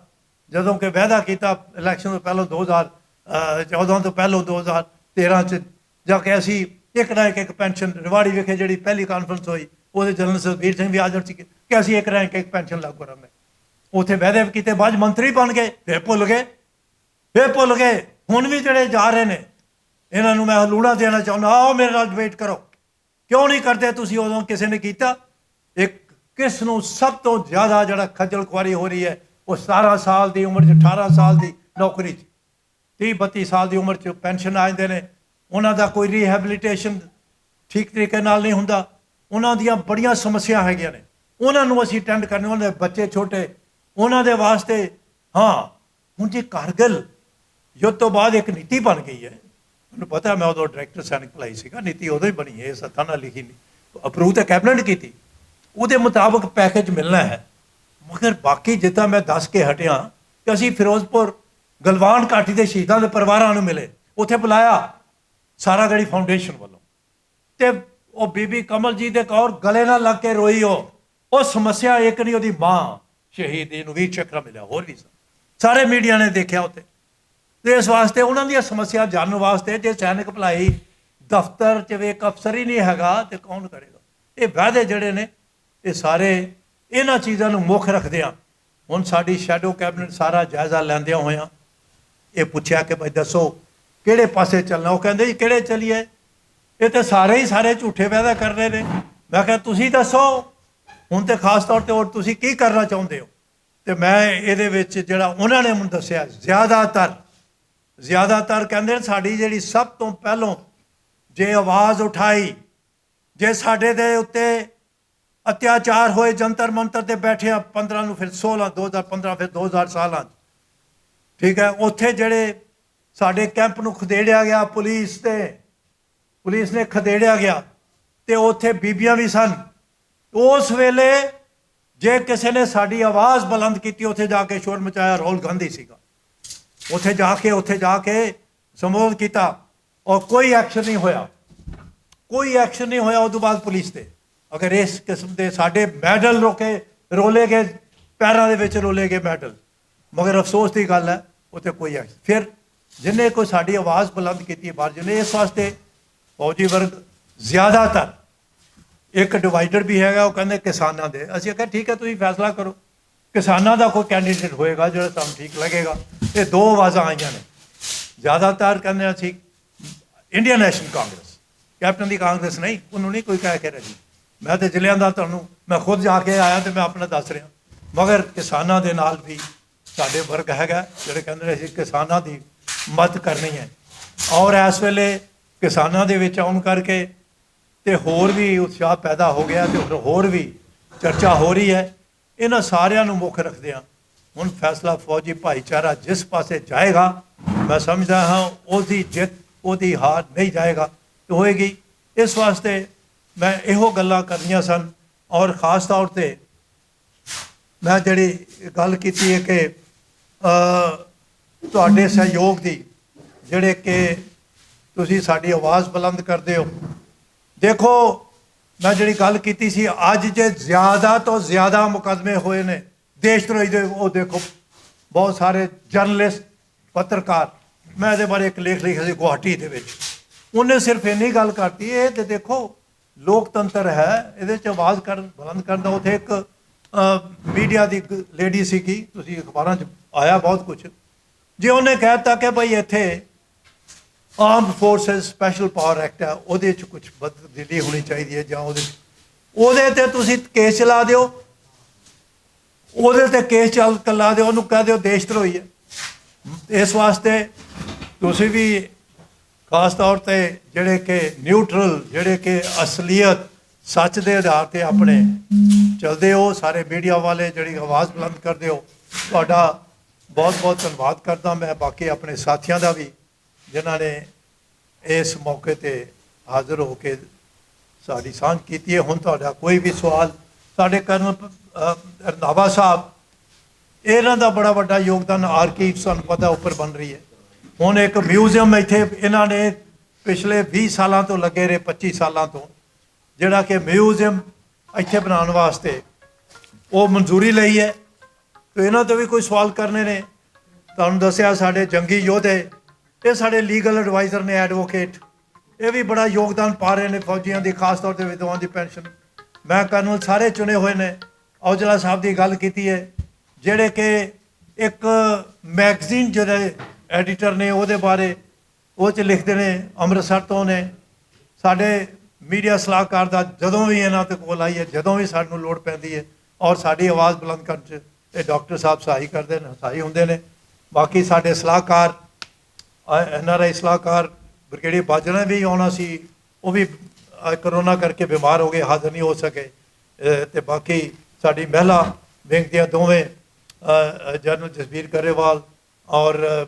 ਜਦੋਂ ਕਿ ਵਾਅਦਾ ਕੀਤਾ ਇਲੈਕਸ਼ਨ ਤੋਂ ਪਹਿਲਾਂ 2014 ਤੋਂ ਪਹਿਲਾਂ 2013 'ਚ ਜਾ ਕੇ ਅਸੀਂ ਇੱਕ ਨਾ ਇੱਕ ਪੈਨਸ਼ਨ ਰਿਵਾੜੀ ਵਿਖੇ ਜਿਹੜੀ ਪਹਿਲੀ ਕਾਨਫਰੰਸ ਹੋਈ ਉਹਦੇ ਜਨਰਲ ਸੁਖਬੀਰ ਸਿੰਘ ਵੀ ਹਾਜ਼ਰ ਸੀ ਕਿ ਅਸੀਂ ਇੱਕ ਨਾ ਇੱਕ ਪੈਨਸ਼ਨ ਲਾਗੂ ਕਰਾਂਗੇ। ਉੱਥੇ ਵਾਅਦੇ ਕੀਤੇ, ਬਾਅਦ ਮੰਤਰੀ ਬਣ ਗਏ, ਫਿਰ ਭੁੱਲ ਗਏ। ਹੁਣ ਵੀ ਜਿਹੜੇ ਜਾ ਰਹੇ ਨੇ ਇਹਨਾਂ ਨੂੰ ਮੈਂ ਲੂਣਾ ਦੇਣਾ ਚਾਹੁੰਦਾ, ਆਓ ਮੇਰੇ ਨਾਲ ਡਿਬੇਟ ਕਰੋ। ਕਿਉਂ ਨਹੀਂ ਕਰਦੇ ਤੁਸੀਂ? ਉਦੋਂ ਕਿਸੇ ਨੇ ਕੀਤਾ? ਇੱਕ ਕਿਸ ਨੂੰ ਸਭ ਤੋਂ ਜ਼ਿਆਦਾ ਜਿਹੜਾ ਖੱਜਲ ਖੁਆਰੀ ਹੋ ਰਹੀ ਹੈ ਉਹ 17 ਸਾਲ ਦੀ ਉਮਰ 'ਚ 18 ਸਾਲ ਦੀ ਨੌਕਰੀ 'ਚ 30-32 ਸਾਲ ਦੀ ਉਮਰ 'ਚ ਪੈਨਸ਼ਨ ਆ ਜਾਂਦੇ ਨੇ, ਉਹਨਾਂ ਦਾ ਕੋਈ ਰੀਹੈਬਿਲਿਟੇਸ਼ਨ ਠੀਕ ਤਰੀਕੇ ਨਾਲ ਨਹੀਂ ਹੁੰਦਾ, ਉਹਨਾਂ ਦੀਆਂ ਬੜੀਆਂ ਸਮੱਸਿਆ ਹੈਗੀਆਂ ਨੇ, ਉਹਨਾਂ ਨੂੰ ਅਸੀਂ ਅਟੈਂਡ ਕਰਨੇ, ਉਹਨਾਂ ਦੇ ਬੱਚੇ ਛੋਟੇ, ਉਹਨਾਂ ਦੇ ਵਾਸਤੇ। ਹਾਂ, ਹੁਣ ਜੇ ਕਾਰਗਿਲ ਯੁੱਧ ਤੋਂ ਬਾਅਦ ਇੱਕ ਨੀਤੀ ਬਣ ਗਈ ਹੈ, ਮੈਨੂੰ ਪਤਾ, ਮੈਂ ਉਦੋਂ ਡਾਇਰੈਕਟਰ ਸੈਨਿਕ ਭਲਾਈ ਸੀਗਾ, ਨੀਤੀ ਉਦੋਂ ਹੀ ਬਣੀ ਹੈ, ਇਹ ਸੱਤਾਂ ਨਾਲ ਲਿਖੀ ਨਹੀਂ, ਅਪਰੂਵ ਤਾਂ ਕੈਬਨਿਟ ਕੀਤੀ, ਉਹਦੇ ਮੁਤਾਬਕ ਪੈਕੇਜ ਮਿਲਣਾ ਹੈ। ਮਗਰ ਬਾਕੀ ਜਿੱਦਾਂ ਮੈਂ ਦੱਸ ਕੇ ਹਟਿਆ ਕਿ ਅਸੀਂ ਫਿਰੋਜ਼ਪੁਰ ਗਲਵਾਨ ਘਾਟੀ ਦੇ ਸ਼ਹੀਦਾਂ ਦੇ ਪਰਿਵਾਰਾਂ ਨੂੰ ਮਿਲੇ, ਉੱਥੇ ਬੁਲਾਇਆ ਸਾਰਾਗੜ੍ਹੀ ਫਾਊਂਡੇਸ਼ਨ ਵੱਲੋਂ, ਤੇ ਉਹ ਬੀਬੀ ਕਮਲਜੀਤ ਦੇ ਕੌਰ ਗਲੇ ਨਾਲ ਲੱਗ ਕੇ ਰੋਈ। ਉਹ ਸਮੱਸਿਆ ਇੱਕ ਨਹੀਂ, ਉਹਦੀ ਮਾਂ ਸ਼ਹੀਦ ਨੂੰ ਵੀਰ ਚੱਕਰ ਮਿਲਿਆ, ਹੋਰ ਵੀ ਸਾਰੇ ਮੀਡੀਆ ਨੇ ਦੇਖਿਆ ਉੱਥੇ। ਤੇ ਇਸ ਵਾਸਤੇ ਉਹਨਾਂ ਦੀਆਂ ਸਮੱਸਿਆ ਜਾਣਨ ਵਾਸਤੇ ਜੇ ਸੈਨਿਕ ਭਲਾਈ ਦਫ਼ਤਰ 'ਚ ਇੱਕ ਅਫਸਰ ਹੀ ਨਹੀਂ ਹੈਗਾ ਤੇ ਕੌਣ ਕਰੇਗਾ? ਇਹ ਵਾਅਦੇ ਜਿਹੜੇ ਨੇ ਇਹ ਸਾਰੇ ਇਹਨਾਂ ਚੀਜ਼ਾਂ ਨੂੰ ਮੁੱਖ ਰੱਖਦੇ ਆ। ਹੁਣ ਸਾਡੀ ਸ਼ੈਡੋ ਕੈਬਨਿਟ ਸਾਰਾ ਜਾਇਜ਼ਾ ਲੈਂਦਿਆਂ ਹੋਇਆਂ ਇਹ ਪੁੱਛਿਆ ਕਿ ਭਾਈ ਦੱਸੋ ਕਿਹੜੇ ਪਾਸੇ ਚੱਲਣਾ? ਉਹ ਕਹਿੰਦੇ ਜੀ ਕਿਹੜੇ ਚੱਲੀਏ, ਇਹ ਤਾਂ ਸਾਰੇ ਝੂਠੇ ਵਾਅਦੇ ਕਰ ਰਹੇ ਨੇ। ਮੈਂ ਕਿਹਾ ਤੁਸੀਂ ਦੱਸੋ ਹੁਣ, ਤੇ ਖਾਸ ਤੌਰ 'ਤੇ ਹੋਰ ਤੁਸੀਂ ਕੀ ਕਰਨਾ ਚਾਹੁੰਦੇ ਹੋ? ਤੇ ਮੈਂ ਇਹਦੇ ਵਿੱਚ ਜਿਹੜਾ ਉਹਨਾਂ ਨੇ ਮੈਨੂੰ ਦੱਸਿਆ, ਜ਼ਿਆਦਾਤਰ ਕਹਿੰਦੇ ਨੇ ਸਾਡੀ ਜਿਹੜੀ ਸਭ ਤੋਂ ਪਹਿਲੋਂ ਜੇ ਆਵਾਜ਼ ਉਠਾਈ, ਜੇ ਸਾਡੇ ਦੇ ਉੱਤੇ ਅਤਿਆਚਾਰ ਹੋਏ ਜੰਤਰ ਮੰਤਰ ਤੇ ਬੈਠੇ 15 ਨੂੰ, ਫਿਰ 16, 2015, ਫਿਰ 2016, ਠੀਕ ਹੈ, ਉੱਥੇ ਜਿਹੜੇ ਸਾਡੇ ਕੈਂਪ ਨੂੰ ਖਦੇੜਿਆ ਗਿਆ, ਪੁਲਿਸ ਨੇ ਖਦੇੜਿਆ ਗਿਆ, ਤੇ ਉੱਥੇ ਬੀਬੀਆਂ ਵੀ ਸਨ। ਉਸ ਵੇਲੇ ਜੇ ਕਿਸੇ ਨੇ ਸਾਡੀ ਆਵਾਜ਼ ਬੁਲੰਦ ਕੀਤੀ, ਉੱਥੇ ਜਾ ਕੇ ਸ਼ੋਰ ਮਚਾਇਆ, ਰਾਹੁਲ ਗਾਂਧੀ ਸੀਗਾ, ਉੱਥੇ ਜਾ ਕੇ ਸੰਬੋਧਨ ਕੀਤਾ, ਔਰ ਕੋਈ ਐਕਸ਼ਨ ਨਹੀਂ ਹੋਇਆ। ਉਸ ਤੋਂ ਬਾਅਦ ਪੁਲਿਸ ਤੇ ਅਗਰ ਇਸ ਕਿਸਮ ਦੇ ਸਾਡੇ ਮੈਡਲ ਰੋਲੇ ਗਏ, ਪੈਰਾਂ ਦੇ ਵਿੱਚ ਰੋਲੇ ਗਏ ਮੈਡਲ, ਮਗਰ ਅਫਸੋਸ ਦੀ ਗੱਲ ਹੈ ਉੱਥੇ ਕੋਈ ਐਕਸ਼ਨ। ਫਿਰ ਜਿਹਨੇ ਕੋਈ ਸਾਡੀ ਆਵਾਜ਼ ਬੁਲੰਦ ਕੀਤੀ ਬਾਹਰ, ਜਿਹਨੇ ਇਸ ਵਾਸਤੇ ਫੌਜੀ ਵਰਗ ਜ਼ਿਆਦਾਤਰ, ਇੱਕ ਡਿਵਾਈਡਰ ਵੀ ਹੈਗਾ, ਉਹ ਕਹਿੰਦੇ ਕਿਸਾਨਾਂ ਦੇ। ਅਸੀਂ ਕਿਹਾ ਠੀਕ ਹੈ, ਤੁਸੀਂ ਫੈਸਲਾ ਕਰੋ, ਕਿਸਾਨਾਂ ਦਾ ਕੋਈ ਕੈਂਡੀਡੇਟ ਹੋਏਗਾ ਜਿਹੜਾ ਤੁਹਾਨੂੰ ਠੀਕ ਲੱਗੇਗਾ। ਇਹ ਦੋ ਆਵਾਜ਼ਾਂ ਆਈਆਂ ਨੇ। ਜ਼ਿਆਦਾਤਰ ਕਹਿੰਦੇ ਅਸੀਂ ਇੰਡੀਅਨ ਨੈਸ਼ਨਲ ਕਾਂਗਰਸ, ਕੈਪਟਨ ਦੀ ਕਾਂਗਰਸ ਨਹੀਂ, ਉਹਨੂੰ ਨਹੀਂ ਕੋਈ ਕਹਿ ਕੇ ਰਾਜੀ। ਮੈਂ ਤਾਂ ਜ਼ਿਲ੍ਹਿਆਂ ਦਾ ਤੁਹਾਨੂੰ ਮੈਂ ਖੁਦ ਜਾ ਕੇ ਆਇਆ ਤੇ ਮੈਂ ਆਪਣਾ ਦੱਸ ਰਿਹਾ। ਮਗਰ ਕਿਸਾਨਾਂ ਦੇ ਨਾਲ ਵੀ ਸਾਡੇ ਵਰਗ ਹੈਗਾ ਜਿਹੜੇ ਕਹਿੰਦੇ ਨੇ ਅਸੀਂ ਕਿਸਾਨਾਂ ਦੀ ਮਦਦ ਕਰਨੀ ਹੈ। ਔਰ ਇਸ ਵੇਲੇ ਕਿਸਾਨਾਂ ਦੇ ਵਿੱਚ ਆਉਣ ਕਰਕੇ ਤੇ ਹੋਰ ਵੀ ਉਤਸ਼ਾਹ ਪੈਦਾ ਹੋ ਗਿਆ, ਤੇ ਹੋਰ ਵੀ ਚਰਚਾ ਹੋ ਰਹੀ ਹੈ। ਇਹਨਾਂ ਸਾਰਿਆਂ ਨੂੰ ਮੁੱਖ ਰੱਖਦੇ ਹਾਂ ਹੁਣ ਫੈਸਲਾ ਫੌਜੀ ਭਾਈਚਾਰਾ ਜਿਸ ਪਾਸੇ ਜਾਏਗਾ, ਮੈਂ ਸਮਝਦਾ ਹਾਂ ਉਹਦੀ ਜਿੱਤ, ਉਹਦੀ ਹਾਰ ਨਹੀਂ ਜਾਏਗਾ ਹੋਏਗੀ। ਇਸ ਵਾਸਤੇ ਮੈਂ ਇਹੋ ਗੱਲਾਂ ਕਰਨੀਆਂ ਸਨ। ਔਰ ਖ਼ਾਸ ਤੌਰ 'ਤੇ ਮੈਂ ਜਿਹੜੀ ਗੱਲ ਕੀਤੀ ਹੈ ਕਿ ਤੁਹਾਡੇ ਸਹਿਯੋਗ ਦੀ, ਜਿਹੜੇ ਕਿ ਤੁਸੀਂ ਸਾਡੀ ਆਵਾਜ਼ ਬੁਲੰਦ ਕਰਦੇ ਹੋ। ਦੇਖੋ ਮੈਂ ਜਿਹੜੀ ਗੱਲ ਕੀਤੀ ਸੀ, ਅੱਜ ਜੇ ਜ਼ਿਆਦਾ ਤੋਂ ਜ਼ਿਆਦਾ ਮੁਕੱਦਮੇ ਹੋਏ ਨੇ ਦੇਸ਼ ਧਰੋਹੀ ਦੇ, ਉਹ ਦੇਖੋ ਬਹੁਤ ਸਾਰੇ ਜਰਨਲਿਸਟ, ਪੱਤਰਕਾਰ, ਮੈਂ ਇਹਦੇ ਬਾਰੇ ਇੱਕ ਲੇਖ ਲਿਖਿਆ ਸੀ ਗੁਹਾਟੀ ਦੇ ਵਿੱਚ, ਉਹਨੇ ਸਿਰਫ ਇੰਨੀ ਗੱਲ ਕਰਤੀ, ਇਹ ਤੇ ਦੇਖੋ ਲੋਕਤੰਤਰ ਹੈ, ਇਹਦੇ 'ਚ ਆਵਾਜ਼ ਬੁਲੰਦ ਕਰਨ ਦਾ। ਉੱਥੇ ਇੱਕ ਮੀਡੀਆ ਦੀ ਲੇਡੀ ਸੀਗੀ, ਤੁਸੀਂ ਅਖਬਾਰਾਂ 'ਚ ਆਇਆ ਬਹੁਤ ਕੁਛ, ਜੇ ਉਹਨੇ ਕਹਿ ਦਿੱਤਾ ਕਿ ਭਾਈ ਇੱਥੇ armed forces special power act ਹੈ, ਉਹਦੇ 'ਚ ਕੁਛ ਬਦਲੀ ਹੋਣੀ ਚਾਹੀਦੀ ਹੈ, ਜਾਂ ਉਹਦੇ 'ਤੇ ਤੁਸੀਂ ਕੇਸ ਚਲਾ ਦਿਓ, ਉਹਦੇ 'ਤੇ ਕੇਸ ਚਲਾ ਦਿਓ, ਉਹਨੂੰ ਕਹਿ ਦਿਓ ਦੇਸ਼ ਧਰੋਹੀ ਹੈ। ਇਸ ਵਾਸਤੇ ਤੁਸੀਂ ਵੀ ਖਾਸ ਤੌਰ 'ਤੇ ਜਿਹੜੇ ਕਿ ਨਿਊਟਰਲ, ਜਿਹੜੇ ਕਿ ਅਸਲੀਅਤ ਸੱਚ ਦੇ ਆਧਾਰ 'ਤੇ ਆਪਣੇ ਚੱਲਦੇ ਹੋ, ਸਾਰੇ ਮੀਡੀਆ ਵਾਲੇ ਜਿਹੜੀ ਆਵਾਜ਼ ਬੁਲੰਦ ਕਰਦੇ ਹੋ, ਤੁਹਾਡਾ ਬਹੁਤ ਬਹੁਤ ਧੰਨਵਾਦ ਕਰਦਾ ਮੈਂ। ਬਾਕੀ ਆਪਣੇ ਸਾਥੀਆਂ ਦਾ ਵੀ ਜਿਨ੍ਹਾਂ ਨੇ ਇਸ ਮੌਕੇ 'ਤੇ ਹਾਜ਼ਰ ਹੋ ਕੇ ਸਾਡੀ ਸਾਂਝ ਕੀਤੀ ਹੈ। ਹੁਣ ਤੁਹਾਡਾ ਕੋਈ ਵੀ ਸਵਾਲ, ਸਾਡੇ ਕਰਨਲ ਰੰਧਾਵਾ ਸਾਹਿਬ, ਇਹਨਾਂ ਦਾ ਬੜਾ ਵੱਡਾ ਯੋਗਦਾਨ, ਆਰਕੀਵ ਸਾਨੂੰ ਪਤਾ ਉੱਪਰ ਬਣ ਰਹੀ ਹੈ। ਹੁਣ ਇੱਕ ਮਿਊਜ਼ੀਅਮ ਇੱਥੇ ਇਹਨਾਂ ਨੇ ਪਿਛਲੇ 20 ਸਾਲਾਂ ਤੋਂ ਲੱਗੇ ਰਹੇ, 25 ਸਾਲਾਂ ਤੋਂ, ਜਿਹੜਾ ਕਿ ਮਿਊਜ਼ੀਅਮ ਇੱਥੇ ਬਣਾਉਣ ਵਾਸਤੇ ਉਹ ਮਨਜ਼ੂਰੀ ਲਈ ਹੈ। ਤੇ ਇਹਨਾਂ ਤੋਂ ਵੀ ਕੋਈ ਸਵਾਲ ਕਰਨੇ ਨੇ। ਤੁਹਾਨੂੰ ਦੱਸਿਆ ਸਾਡੇ ਜੰਗੀ ਯੋਧੇ, ਇਹ ਸਾਡੇ ਲੀਗਲ ਐਡਵਾਈਜ਼ਰ ਨੇ, ਐਡਵੋਕੇਟ, ਇਹ ਵੀ ਬੜਾ ਯੋਗਦਾਨ ਪਾ ਰਹੇ ਨੇ ਫੌਜੀਆਂ ਦੀ, ਖਾਸ ਤੌਰ 'ਤੇ ਵਿਧਵਾਂ ਦੀ ਪੈਨਸ਼ਨ। ਮੈਂ ਕਰਨਲ ਸਾਰੇ ਚੁਣੇ ਹੋਏ ਨੇ। ਔਜਲਾ ਸਾਹਿਬ ਦੀ ਗੱਲ ਕੀਤੀ ਹੈ, ਜਿਹੜੇ ਕਿ ਇੱਕ ਮੈਗਜ਼ੀਨ ਜਿਹੜੇ ਐਡੀਟਰ ਨੇ ਉਹਦੇ ਬਾਰੇ ਉਹ 'ਚ ਲਿਖਦੇ ਨੇ, ਅੰਮ੍ਰਿਤਸਰ ਤੋਂ ਨੇ। ਸਾਡੇ ਮੀਡੀਆ ਸਲਾਹਕਾਰ ਦਾ ਜਦੋਂ ਵੀ ਇਹਨਾਂ ਤੇ ਕੋਲ ਆਈ ਹੈ, ਜਦੋਂ ਵੀ ਸਾਨੂੰ ਲੋੜ ਪੈਂਦੀ ਹੈ ਔਰ ਸਾਡੀ ਆਵਾਜ਼ ਬੁਲੰਦ ਕਰਨ 'ਚ ਇਹ ਡਾਕਟਰ ਸਾਹਿਬ ਸਹਾਈ ਕਰਦੇ ਨੇ, ਸਹਾਈ ਹੁੰਦੇ ਨੇ। ਬਾਕੀ ਸਾਡੇ ਸਲਾਹਕਾਰ NRI ਸਲਾਹਕਾਰ ਬ੍ਰਿਗੇਡੀਅਰ ਬਾਜਵਾ ਵੀ ਆਉਣਾ ਸੀ, ਉਹ ਵੀ ਕਰੋਨਾ ਕਰਕੇ ਬਿਮਾਰ ਹੋ ਗਏ, ਹਾਜ਼ਰ ਨਹੀਂ ਹੋ ਸਕੇ। ਤੇ ਬਾਕੀ ਸਾਡੀ ਮਹਿਲਾ ਵਿੰਗ ਦੀਆਂ ਦੋਵੇਂ ਜਨਰਲ ਜਸਬੀਰ ਗਰੇਵਾਲ ਔਰ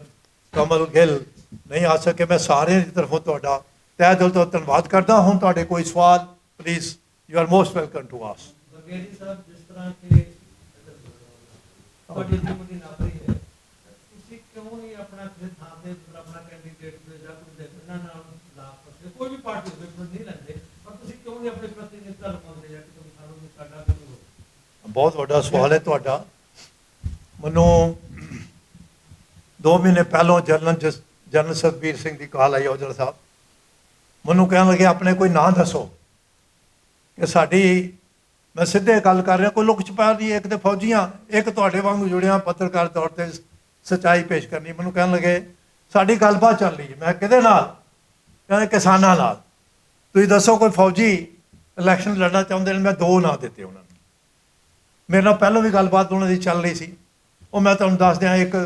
ਕਮਲ ਗਿੱਲ ਨਹੀਂ ਆ ਸਕੇ। ਮੈਂ ਸਾਰਿਆਂ ਦੀ ਤਰਫੋਂ ਤੁਹਾਡਾ ਤਹਿ ਦਿਲ ਤੋਂ ਧੰਨਵਾਦ ਕਰਦਾ। ਹੁਣ ਤੁਹਾਡੇ ਕੋਈ ਸਵਾਲ, please, you are most welcome to us. Brigadier ਸਾਹਿਬ, ਜਿਸ ਤਰ੍ਹਾਂ ਕਿ ਤੁਹਾਡੀ ਜ਼ਿੰਮੇਵਾਰੀ ਨਾਪਰੀ ਹੈ, ਤੁਸੀਂ ਕਿਉਂ ਨਹੀਂ ਆਪਣਾ ਕਿਸੇ ਥਾਂ ਤੇ ਆਪਣਾ ਕੈਂਡੀਡੇਟ ਦੇ ਜਾਂ ਕੋਈ ਇਹਨਾਂ ਨਾਲ ਲਾਭ ਕਰਦੇ? ਕੋਈ ਵੀ ਪਾਰਟੀ ਹੋਵੇ ਨਹੀਂ ਲੈਂਦੇ, ਪਰ ਤੁਸੀਂ ਕਿਉਂ ਨਹੀਂ ਆਪਣੇ ਪ੍ਰਤੀਨਿਧਤਾ ਲਗਾਉਂਦੇ ਜਾਂ ਕਿ ਤੁਸੀਂ ਸਾਨੂੰ ਸਾਡਾ ਕਰੋ? ਬਹੁਤ ਵੱਡਾ ਸਵਾਲ ਹੈ ਤੁਹਾਡਾ। ਮੈਨੂੰ 2 ਮਹੀਨੇ ਪਹਿਲਾਂ ਜਨਰਲ ਸਤਬੀਰ ਸਿੰਘ ਦੀ ਕਾਲ ਆਈ, ਔਜਲਾ ਸਾਹਿਬ ਮੈਨੂੰ ਕਹਿਣ ਲੱਗੇ ਆਪਣੇ ਕੋਈ ਨਾਂ ਦੱਸੋ ਕਿ ਸਾਡੀ, ਮੈਂ ਸਿੱਧੇ ਗੱਲ ਕਰ ਰਿਹਾ, ਕੋਈ ਲੁਕ ਛਪਾ ਨਹੀਂ। ਇੱਕ ਤੇ ਫੌਜੀਆਂ, ਇੱਕ ਤੁਹਾਡੇ ਵਾਂਗੂ ਜੁੜਿਆ ਪੱਤਰਕਾਰ ਤੌਰ ਤੇ ਸੱਚਾਈ ਪੇਸ਼ ਕਰਨੀ। ਮੈਨੂੰ ਕਹਿਣ ਲੱਗੇ ਸਾਡੀ ਗੱਲਬਾਤ ਚੱਲ ਰਹੀ ਹੈ। ਮੈਂ ਕਿਹਦੇ ਨਾਲ? ਕਹਿੰਦੇ ਕਿਸਾਨਾਂ ਨਾਲ। ਤੁਸੀਂ ਦੱਸੋ ਕੋਈ ਫੌਜੀ ਇਲੈਕਸ਼ਨ ਲੜਨਾ ਚਾਹੁੰਦੇ ਨੇ? ਮੈਂ 2 ਨਾਂ ਦਿੱਤੇ ਉਹਨਾਂ ਨੂੰ। ਮੇਰੇ ਨਾਲ ਪਹਿਲਾਂ ਵੀ ਗੱਲਬਾਤ ਉਹਨਾਂ ਦੀ ਚੱਲ ਰਹੀ ਸੀ। ਉਹ ਮੈਂ ਤੁਹਾਨੂੰ ਦੱਸ ਦਿਆਂ, ਇੱਕ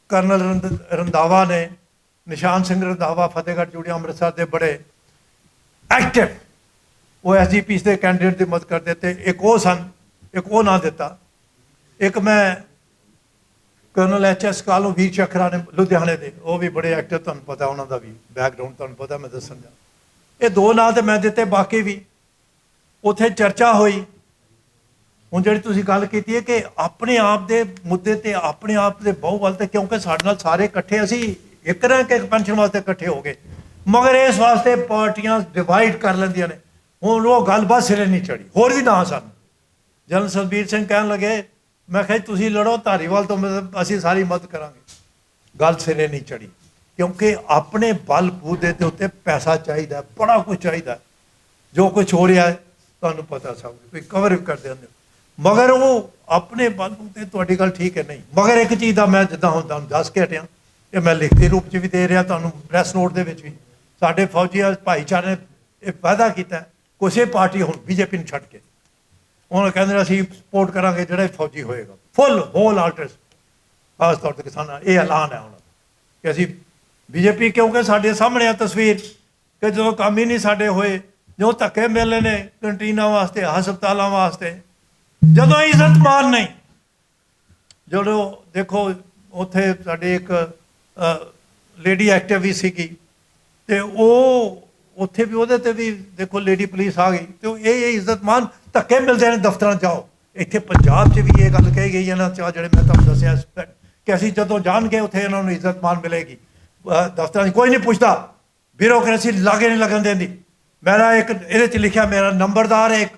ਕਰਨਲ ਰੰਧਾਵਾ ਨੇ, ਨਿਸ਼ਾਨ ਸਿੰਘ ਰੰਧਾਵਾ, ਫਤਿਹਗੜ੍ਹ ਚੂੜੀਆਂ ਅੰਮ੍ਰਿਤਸਰ ਦੇ ਬੜੇ ਐਕਟਿਵ, ਉਹ SGP ਦੇ ਕੈਂਡੀਡੇਟ ਦੀ ਮਦਦ ਕਰਦੇ। ਤੇ ਇੱਕ ਉਹ ਸਨ, ਇੱਕ ਉਹ ਨਾਂ ਦਿੱਤਾ। ਇੱਕ ਮੈਂ ਕਰਨਲ HS ਕਾਲੋਂ ਵੀਰ ਚੱਕਰਾ ਨੇ ਲੁਧਿਆਣੇ ਦੇ, ਉਹ ਵੀ ਬੜੇ ਐਕਟਿਵ, ਤੁਹਾਨੂੰ ਪਤਾ ਉਹਨਾਂ ਦਾ ਵੀ ਬੈਕਗਰਾਊਂਡ ਤੁਹਾਨੂੰ ਪਤਾ, ਮੈਂ ਦੱਸਣ ਦਾ। ਇਹ 2 ਨਾਂ ਤੇ ਮੈਂ ਦਿੱਤੇ। ਬਾਕੀ ਵੀ ਉੱਥੇ ਚਰਚਾ ਹੋਈ। ਹੁਣ ਜਿਹੜੀ ਤੁਸੀਂ ਗੱਲ ਕੀਤੀ ਹੈ ਕਿ ਆਪਣੇ ਆਪ ਦੇ ਮੁੱਦੇ ਤੇ ਆਪਣੇ ਆਪ ਦੇ ਬਹੁ ਵੱਲ ਤੇ, ਕਿਉਂਕਿ ਸਾਡੇ ਨਾਲ ਸਾਰੇ ਇਕੱਠੇ, ਅਸੀਂ ਇੱਕ ਰੈਂਕ ਇੱਕ ਪੈਨਸ਼ਨ ਵਾਸਤੇ ਇਕੱਠੇ ਹੋ ਗਏ, ਮਗਰ ਇਸ ਵਾਸਤੇ ਪਾਰਟੀਆਂ ਡਿਵਾਈਡ ਕਰ ਲੈਂਦੀਆਂ ਨੇ। ਹੁਣ ਉਹ ਗੱਲਬਾਤ ਸਿਰੇ ਨਹੀਂ ਚੜੀ। ਹੋਰ ਵੀ ਨਾਂ ਸਨ। ਜਨਰਲ ਸਤਬੀਰ ਸਿੰਘ ਕਹਿਣ ਲੱਗੇ, ਮੈਂ ਕਿਹਾ ਤੁਸੀਂ ਲੜੋ ਧਾਰੀਵਾਲ ਤੋਂ, ਅਸੀਂ ਸਾਰੀ ਮਦਦ ਕਰਾਂਗੇ। ਗੱਲ ਸਿਰੇ ਨਹੀਂ ਚੜੀ, ਕਿਉਂਕਿ ਆਪਣੇ ਬਲ ਬੂਤੇ ਦੇ ਉੱਤੇ ਪੈਸਾ ਚਾਹੀਦਾ, ਬੜਾ ਕੁਝ ਚਾਹੀਦਾ। ਜੋ ਕੁਝ ਹੋ ਰਿਹਾ ਹੈ ਤੁਹਾਨੂੰ ਪਤਾ, ਸਭ ਕੋਈ ਕਵਰ ਵੀ ਕਰਦੇ ਹੁੰਦੇ, ਮਗਰ ਉਹ ਆਪਣੇ ਬਲ ਬੂਤੇ। ਤੁਹਾਡੀ ਗੱਲ ਠੀਕ ਹੈ, ਨਹੀਂ। ਮਗਰ ਇੱਕ ਚੀਜ਼ ਦਾ ਮੈਂ ਜਿੱਦਾਂ ਹੁਣ ਤੁਹਾਨੂੰ ਦੱਸ ਕੇ ਹਟਿਆ, ਇਹ ਮੈਂ ਲਿਖਤੀ ਰੂਪ 'ਚ ਵੀ ਦੇ ਰਿਹਾ ਤੁਹਾਨੂੰ, ਪ੍ਰੈਸ ਨੋਟ ਦੇ ਵਿੱਚ ਵੀ। ਸਾਡੇ ਫੌਜੀ ਭਾਈਚਾਰੇ ਨੇ ਇਹ ਵਾਅਦਾ ਕੀਤਾ, ਕਿਸੇ ਪਾਰਟੀ ਹੁਣ BJP ਨੂੰ ਛੱਡ ਕੇ, ਉਹਨਾਂ ਕਹਿੰਦੇ ਅਸੀਂ ਸਪੋਰਟ ਕਰਾਂਗੇ ਜਿਹੜਾ ਫੌਜੀ ਹੋਏਗਾ, ਫੁੱਲ ਹੋਲ ਆਲਟਰਸ, ਖਾਸ ਤੌਰ 'ਤੇ ਕਿਸਾਨਾਂ। ਇਹ ਐਲਾਨ ਹੈ ਉਹਨਾਂ ਦਾ ਕਿ ਅਸੀਂ BJP, ਕਿਉਂਕਿ ਸਾਡੇ ਸਾਹਮਣੇ ਆ ਤਸਵੀਰ ਕਿ ਜਦੋਂ ਕੰਮ ਹੀ ਨਹੀਂ ਸਾਡੇ ਹੋਏ, ਜੋ ਧੱਕੇ ਮਿਲੇ ਨੇ ਕੰਟੀਨਾਂ ਵਾਸਤੇ, ਹਸਪਤਾਲਾਂ ਵਾਸਤੇ, ਜਦੋਂ ਇੱਜ਼ਤ ਮਾਨ ਨਹੀਂ। ਜਦੋਂ ਦੇਖੋ ਉੱਥੇ ਸਾਡੇ ਇੱਕ ਲੇਡੀ ਐਕਟਿਵ ਵੀ ਸੀਗੀ, ਤੇ ਉਹ ਉੱਥੇ ਵੀ ਉਹਦੇ ਤੇ ਵੀ ਦੇਖੋ ਲੇਡੀ ਪੁਲਿਸ ਆ ਗਈ। ਤੇ ਇਹ ਇੱਜ਼ਤ ਮਾਨ ਧੱਕੇ ਮਿਲਦੇ ਨੇ ਦਫ਼ਤਰਾਂ 'ਚ ਜਾਓ। ਇੱਥੇ ਪੰਜਾਬ 'ਚ ਵੀ ਇਹ ਗੱਲ ਕਹੀ ਗਈ ਇਹਨਾਂ 'ਚ, ਜਿਹੜੇ ਮੈਂ ਤੁਹਾਨੂੰ ਦੱਸਿਆ ਕਿ ਅਸੀਂ ਜਦੋਂ ਜਾਣਗੇ ਉੱਥੇ ਇਹਨਾਂ ਨੂੰ ਇੱਜ਼ਤ ਮਾਨ ਮਿਲੇਗੀ। ਦਫ਼ਤਰਾਂ 'ਚ ਕੋਈ ਨਹੀਂ ਪੁੱਛਦਾ, ਬਿਊਰੋਕ੍ਰੇਸੀ ਲਾਗੇ ਨਹੀਂ ਲੱਗਣ ਦਿੰਦੀ। ਮੇਰਾ ਇੱਕ ਇਹਦੇ 'ਚ ਲਿਖਿਆ, ਮੇਰਾ ਨੰਬਰਦਾਰ ਹੈ ਇੱਕ,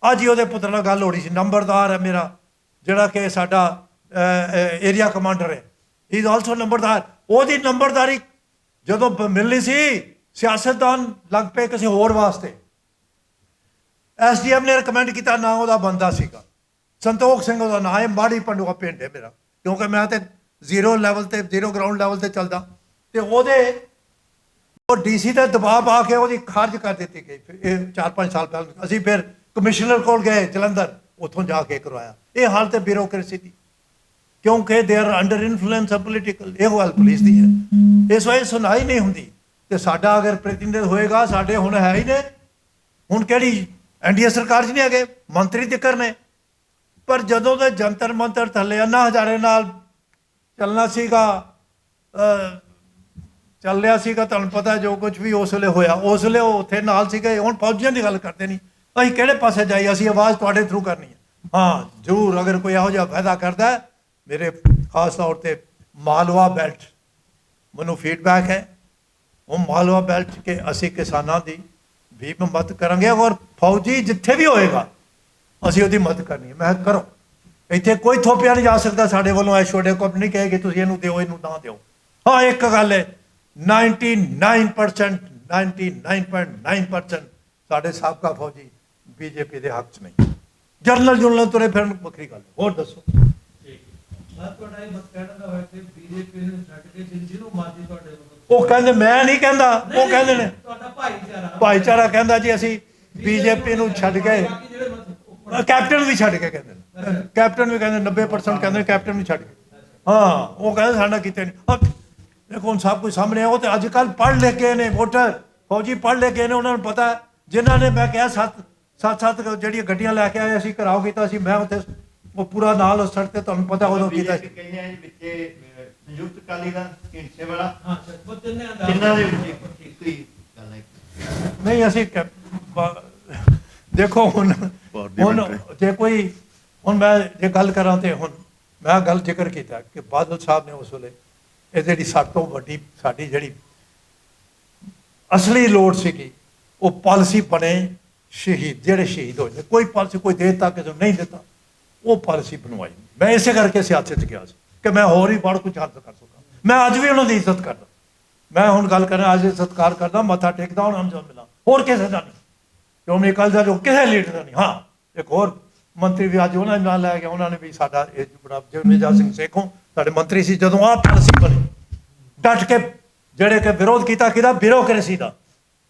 ਅੱਜ ਹੀ ਉਹਦੇ ਪੁੱਤਰ ਨਾਲ ਗੱਲ ਹੋ ਰਹੀ ਸੀ, ਨੰਬਰਦਾਰ ਹੈ ਮੇਰਾ, ਜਿਹੜਾ ਕਿ ਸਾਡਾ ਏਰੀਆ ਕਮਾਂਡਰ ਹੈ, ਹੀ ਇਜ਼ ਆਲਸੋ ਨੰਬਰਦਾਰ। ਉਹਦੀ ਨੰਬਰਦਾਰੀ ਜਦੋਂ ਮਿਲਣੀ ਸੀ, ਸਿਆਸਤਦਾਨ ਲੱਗ ਪਏ ਕਿਸੇ ਹੋਰ ਵਾਸਤੇ। SDM ਨੇ ਰਿਕਮੈਂਡ ਕੀਤਾ, ਨਾ ਉਹਦਾ ਬੰਦਾ ਸੀਗਾ ਸੰਤੋਖ ਸਿੰਘ, ਉਹਦਾ ਨਾਂ ਹੈ। ਮਾੜੀ ਪੰਡੂਆ ਪਿੰਡ ਹੈ ਮੇਰਾ, ਕਿਉਂਕਿ ਮੈਂ ਤੇ 0 ਲੈਵਲ ਤੇ, 0 ਗਰਾਊਂਡ ਲੈਵਲ ਤੇ ਚੱਲਦਾ। ਤੇ ਉਹਦੇ ਉਹ DC ਦਾ ਦਬਾਅ ਪਾ ਕੇ ਉਹਦੀ ਖਾਰਜ ਕਰ ਦਿੱਤੀ ਗਈ। ਇਹ 4-5 ਸਾਲ ਪਹਿਲਾਂ ਅਸੀਂ ਫਿਰ ਕਮਿਸ਼ਨਰ ਕੋਲ ਗਏ ਜਲੰਧਰ, ਉੱਥੋਂ ਜਾ ਕੇ ਕਰਵਾਇਆ। ਇਹ ਹਾਲਤ ਹੈ ਬਿਊਰੋਕ੍ਰੇਸੀ ਦੀ, ਕਿਉਂਕਿ they are under influence of political. ਇਹ ਹਾਲ ਪੁਲਿਸ ਦੀ ਹੈ। ਇਸ ਵਜ੍ਹਾ ਸੁਣਾਈ ਨਹੀਂ ਹੁੰਦੀ। ਤੇ ਸਾਡਾ ਅਗਰ ਪ੍ਰਤੀਨਿਧ ਹੋਏਗਾ, ਸਾਡੇ ਹੁਣ ਹੈ ਹੀ ਨੇ, ਹੁਣ ਕਿਹੜੀ NDA ਸਰਕਾਰ 'ਚ ਨਹੀਂ ਹੈਗੇ, ਮੰਤਰੀ ਜ਼ਿਕਰ ਨੇ। ਪਰ ਜਦੋਂ ਦੇ ਜੰਤਰ ਮੰਤਰ ਥੱਲੇ ਅੰਨਾ ਹਜ਼ਾਰੇ ਨਾਲ ਚੱਲਣਾ ਸੀਗਾ, ਚੱਲ ਰਿਹਾ ਸੀਗਾ, ਤੁਹਾਨੂੰ ਪਤਾ ਜੋ ਕੁਝ ਵੀ ਉਸ ਵੇਲੇ ਹੋਇਆ, ਉਸ ਵੇਲੇ ਉਹ ਉੱਥੇ ਨਾਲ ਸੀਗੇ। ਹੁਣ ਫੌਜੀਆਂ ਦੀ ਗੱਲ ਕਰਦੇ ਨਹੀਂ, ਅਸੀਂ ਕਿਹੜੇ ਪਾਸੇ ਜਾਈਏ? ਅਸੀਂ ਆਵਾਜ਼ ਤੁਹਾਡੇ ਥਰੂ ਕਰਨੀ ਹੈ। ਹਾਂ ਜ਼ਰੂਰ, ਅਗਰ ਕੋਈ ਇਹੋ ਜਿਹਾ ਵਾਅਦਾ ਕਰਦਾ, ਮੇਰੇ ਖਾਸ ਤੌਰ 'ਤੇ ਮਾਲਵਾ ਬੈਲਟ, ਮੈਨੂੰ ਫੀਡਬੈਕ ਹੈ ਉਹ ਮਾਲਵਾ ਬੈਲਟ ਕਿ ਅਸੀਂ ਕਿਸਾਨਾਂ ਦੀ ਵੀ ਮਦਦ ਕਰਾਂਗੇ ਔਰ ਫੌਜੀ ਜਿੱਥੇ ਵੀ ਹੋਏਗਾ ਅਸੀਂ ਉਹਦੀ ਮਦਦ ਕਰਨੀ ਹੈ। ਮੈਂ ਕਿਹਾ ਕਰੋ, ਇੱਥੇ ਕੋਈ ਥੋਪਿਆ ਨਹੀਂ ਜਾ ਸਕਦਾ ਸਾਡੇ ਵੱਲੋਂ। ਐ ਛੋਟੇ ਕੋਪ ਨਹੀਂ ਕਹੇਗੇ ਤੁਸੀਂ ਇਹਨੂੰ ਦਿਓ ਇਹਨੂੰ ਨਾ ਦਿਓ। ਹਾਂ ਇੱਕ ਗੱਲ ਹੈ 99% 99.9% ਸਾਡੇ ਸਾਬਕਾ ਫੌਜੀ ਬੀਜੇਪੀ ਦੇ ਹੱਕ 'ਚ ਨਹੀਂ। ਜਰਨਲ ਤੁਰੇ ਫਿਰਨ ਵੱਖਰੀ ਗੱਲ ਹੈ। ਹੋਰ ਦੱਸੋ। ਮੈਂ ਤੁਹਾਡਾ ਇਹ ਮਤ ਕਹਿਣ ਦਾ ਹੋਇਆ ਕਿ ਬੀਜੇਪੀ ਨੂੰ ਛੱਡ ਕੇ ਜਿਹਨੂੰ ਮਰਜ਼ੀ ਤੁਹਾਡੇ ਉਹ ਕਹਿੰਦੇ ਮੈਂ ਨਹੀਂ ਕਹਿੰਦਾ, ਉਹ ਕਹਿੰਦੇ ਨੇ ਤੁਹਾਡਾ ਭਾਈਚਾਰਾ ਕਹਿੰਦਾ ਜੀ ਅਸੀਂ ਬੀਜੇਪੀ ਨੂੰ ਛੱਡ ਕੇ ਕੈਪਟਨ ਵੀ ਛੱਡ ਕੇ ਕਹਿੰਦੇ ਨੇ। ਕੈਪਟਨ ਵੀ ਕਹਿੰਦੇ 90% ਕਹਿੰਦੇ ਕੈਪਟਨ ਵੀ ਛੱਡ ਕੇ। ਹਾਂ ਉਹ ਕਹਿੰਦੇ ਸਾਡਾ ਕਿਤੇ ਨਹੀਂ। ਦੇਖੋ ਹੁਣ ਸਭ ਕੁਝ ਸਾਹਮਣੇ ਆ। ਉਹ ਤੇ ਅੱਜ ਕੱਲ੍ਹ ਪੜ੍ਹ ਲਿਖ ਗਏ ਨੇ ਵੋਟਰ, ਫੌਜੀ ਪੜ੍ਹ ਲਿਖ ਗਏ ਨੇ। ਉਹਨਾਂ ਨੂੰ ਪਤਾ ਜਿਨ੍ਹਾਂ ਨੇ ਮੈਂ ਕਿਹਾ ਸੱਤ ਜਿਹੜੀਆਂ ਗੱਡੀਆਂ ਲੈ ਕੇ ਆਏ ਅਸੀਂ ਘਰਾਓ ਕੀਤਾ ਸੀ, ਮੈਂ ਉੱਥੇ ਉਹ ਪੂਰਾ ਨਾਲ ਉਸ ਸੜਕ ਤੇ ਤੁਹਾਨੂੰ ਪਤਾ ਉਦੋਂ ਕੀਤਾ ਸੀ। ਕਹਿੰਦੇ ਆ ਵਿੱਚ ਸੰਯੁਕਤ ਅਕਾਲੀ ਦਲ ਢੀਂਡਸੇ ਵਾਲਾ ਹਾਂ ਉਹ ਤਿੰਨਾਂ ਦੇ ਵਿੱਚ ਇੱਕ ਹੀ ਗੱਲ ਹੈ। ਨਹੀਂ ਅਸੀਂ ਦੇਖੋ ਹੁਣ ਜੇ ਕੋਈ ਹੁਣ ਮੈਂ ਜੇ ਗੱਲ ਕਰਾਂ ਤੇ ਹੁਣ ਮੈਂ ਗੱਲ ਜ਼ਿਕਰ ਕੀਤਾ ਕਿ ਬਾਦਲ ਸਾਹਿਬ ਨੇ ਉਸ ਵੇਲੇ ਇਹ ਜਿਹੜੀ ਸਭ ਤੋਂ ਵੱਡੀ ਸਾਡੀ ਜਿਹੜੀ ਅਸਲੀ ਲੋੜ ਸੀਗੀ ਉਹ ਪਾਲਿਸੀ ਬਣੇ। ਸ਼ਹੀਦ ਜਿਹੜੇ ਸ਼ਹੀਦ ਹੋਏ ਨੇ ਕੋਈ ਪਾਲਿਸੀ ਕੋਈ ਦੇ ਦਿੱਤਾ ਕਿਸੇ ਨੂੰ ਨਹੀਂ ਦਿੱਤਾ, ਉਹ ਪਾਲਿਸੀ ਬਣਵਾਈ। ਮੈਂ ਇਸੇ ਕਰਕੇ ਸਿਆਸਤ 'ਚ ਗਿਆ ਸੀ ਕਿ ਮੈਂ ਹੋਰ ਹੀ ਬੜ ਕੁਝ ਹਾਸਲ ਕਰ ਸਕਾਂ। ਮੈਂ ਅੱਜ ਵੀ ਉਹਨਾਂ ਦੀ ਇੱਜ਼ਤ ਕਰਦਾ। ਮੈਂ ਹੁਣ ਗੱਲ ਕਰਾਂ ਅੱਜ ਸਤਿਕਾਰ ਕਰਦਾ, ਮੱਥਾ ਟੇਕਦਾ, ਉਹਨਾਂ ਨੂੰ ਮਿਲਾਂ, ਹੋਰ ਕਿਸੇ ਦਾ ਨਹੀਂ। ਸ਼੍ਰੋਮਣੀ ਅਕਾਲੀ ਦਲ ਕਿਸੇ ਲੀਡਰ ਦਾ ਨਹੀਂ। ਹਾਂ ਇੱਕ ਹੋਰ ਮੰਤਰੀ ਵੀ ਅੱਜ ਉਹਨਾਂ ਦੇ ਨਾਲ ਲੈ ਗਿਆ। ਉਹਨਾਂ ਨੇ ਵੀ ਸਾਡਾ ਇਹ ਬੜਾ ਜਗਮੇਜਾ ਸਿੰਘ ਸੇਖੋਂ ਸਾਡੇ ਮੰਤਰੀ ਸੀ ਜਦੋਂ ਆਹ ਪਾਲਿਸੀ ਬਣੀ, ਡਟ ਕੇ ਜਿਹੜੇ ਕਿ ਵਿਰੋਧ ਕੀਤਾ ਕਿਹਦਾ ਬਿਊਰੋਕਰੇਸੀ ਦਾ,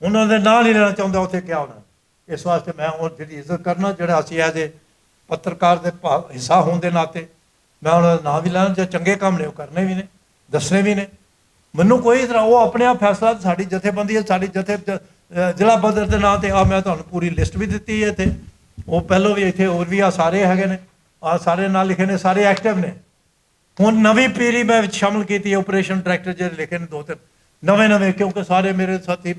ਉਹਨਾਂ ਦੇ ਨਾਂ ਨਹੀਂ ਲੈਣਾ ਚਾਹੁੰਦਾ ਉੱਥੇ ਕਿਹਾ ਉਹਨਾਂ ਨੇ। ਇਸ ਵਾਸਤੇ ਮੈਂ ਉਹ ਜਿਹੜੀ ਇੱਜ਼ਤ ਕਰਨਾ ਜਿਹੜਾ ਅਸੀਂ ਐਜ਼ ਏ ਪੱਤਰਕਾਰ ਦੇ ਹਿੱਸਾ ਹੋਣ ਦੇ ਨਾਤੇ ਮੈਂ ਉਹਨਾਂ ਦਾ ਨਾਂ ਵੀ ਲੈਣਾ। ਜੇ ਚੰਗੇ ਕੰਮ ਨੇ ਉਹ ਕਰਨੇ ਵੀ ਨੇ, ਦੱਸਣੇ ਵੀ ਨੇ। ਮੈਨੂੰ ਕੋਈ ਤਰ੍ਹਾਂ ਉਹ ਆਪਣੇ ਆਪ ਫੈਸਲਾ ਸਾਡੀ ਜਥੇਬੰਦੀ ਹੈ, ਸਾਡੀ ਜ਼ਿਲ੍ਹਾ ਪੱਧਰ ਦੇ ਨਾਂ ਤੇ ਆ ਮੈਂ ਤੁਹਾਨੂੰ ਪੂਰੀ ਲਿਸਟ ਵੀ ਦਿੱਤੀ ਹੈ ਇੱਥੇ। ਉਹ ਪਹਿਲੋਂ ਵੀ ਇੱਥੇ ਹੋਰ ਵੀ ਆ ਸਾਰੇ ਹੈਗੇ ਨੇ, ਆ ਸਾਰੇ ਨਾਂ ਲਿਖੇ ਨੇ, ਸਾਰੇ ਐਕਟਿਵ ਨੇ। ਹੁਣ ਨਵੀਂ ਪੀੜ੍ਹੀ ਮੈਂ ਵਿੱਚ ਸ਼ਾਮਲ ਕੀਤੀ ਹੈ। ਆਪਰੇਸ਼ਨ ਡਾਇਰੈਕਟਰ ਜਿਹੜੇ ਲਿਖੇ ਨੇ 2-3 ਨਵੇਂ ਕਿਉਂਕਿ ਸਾਰੇ ਮੇਰੇ ਸਾਥੀ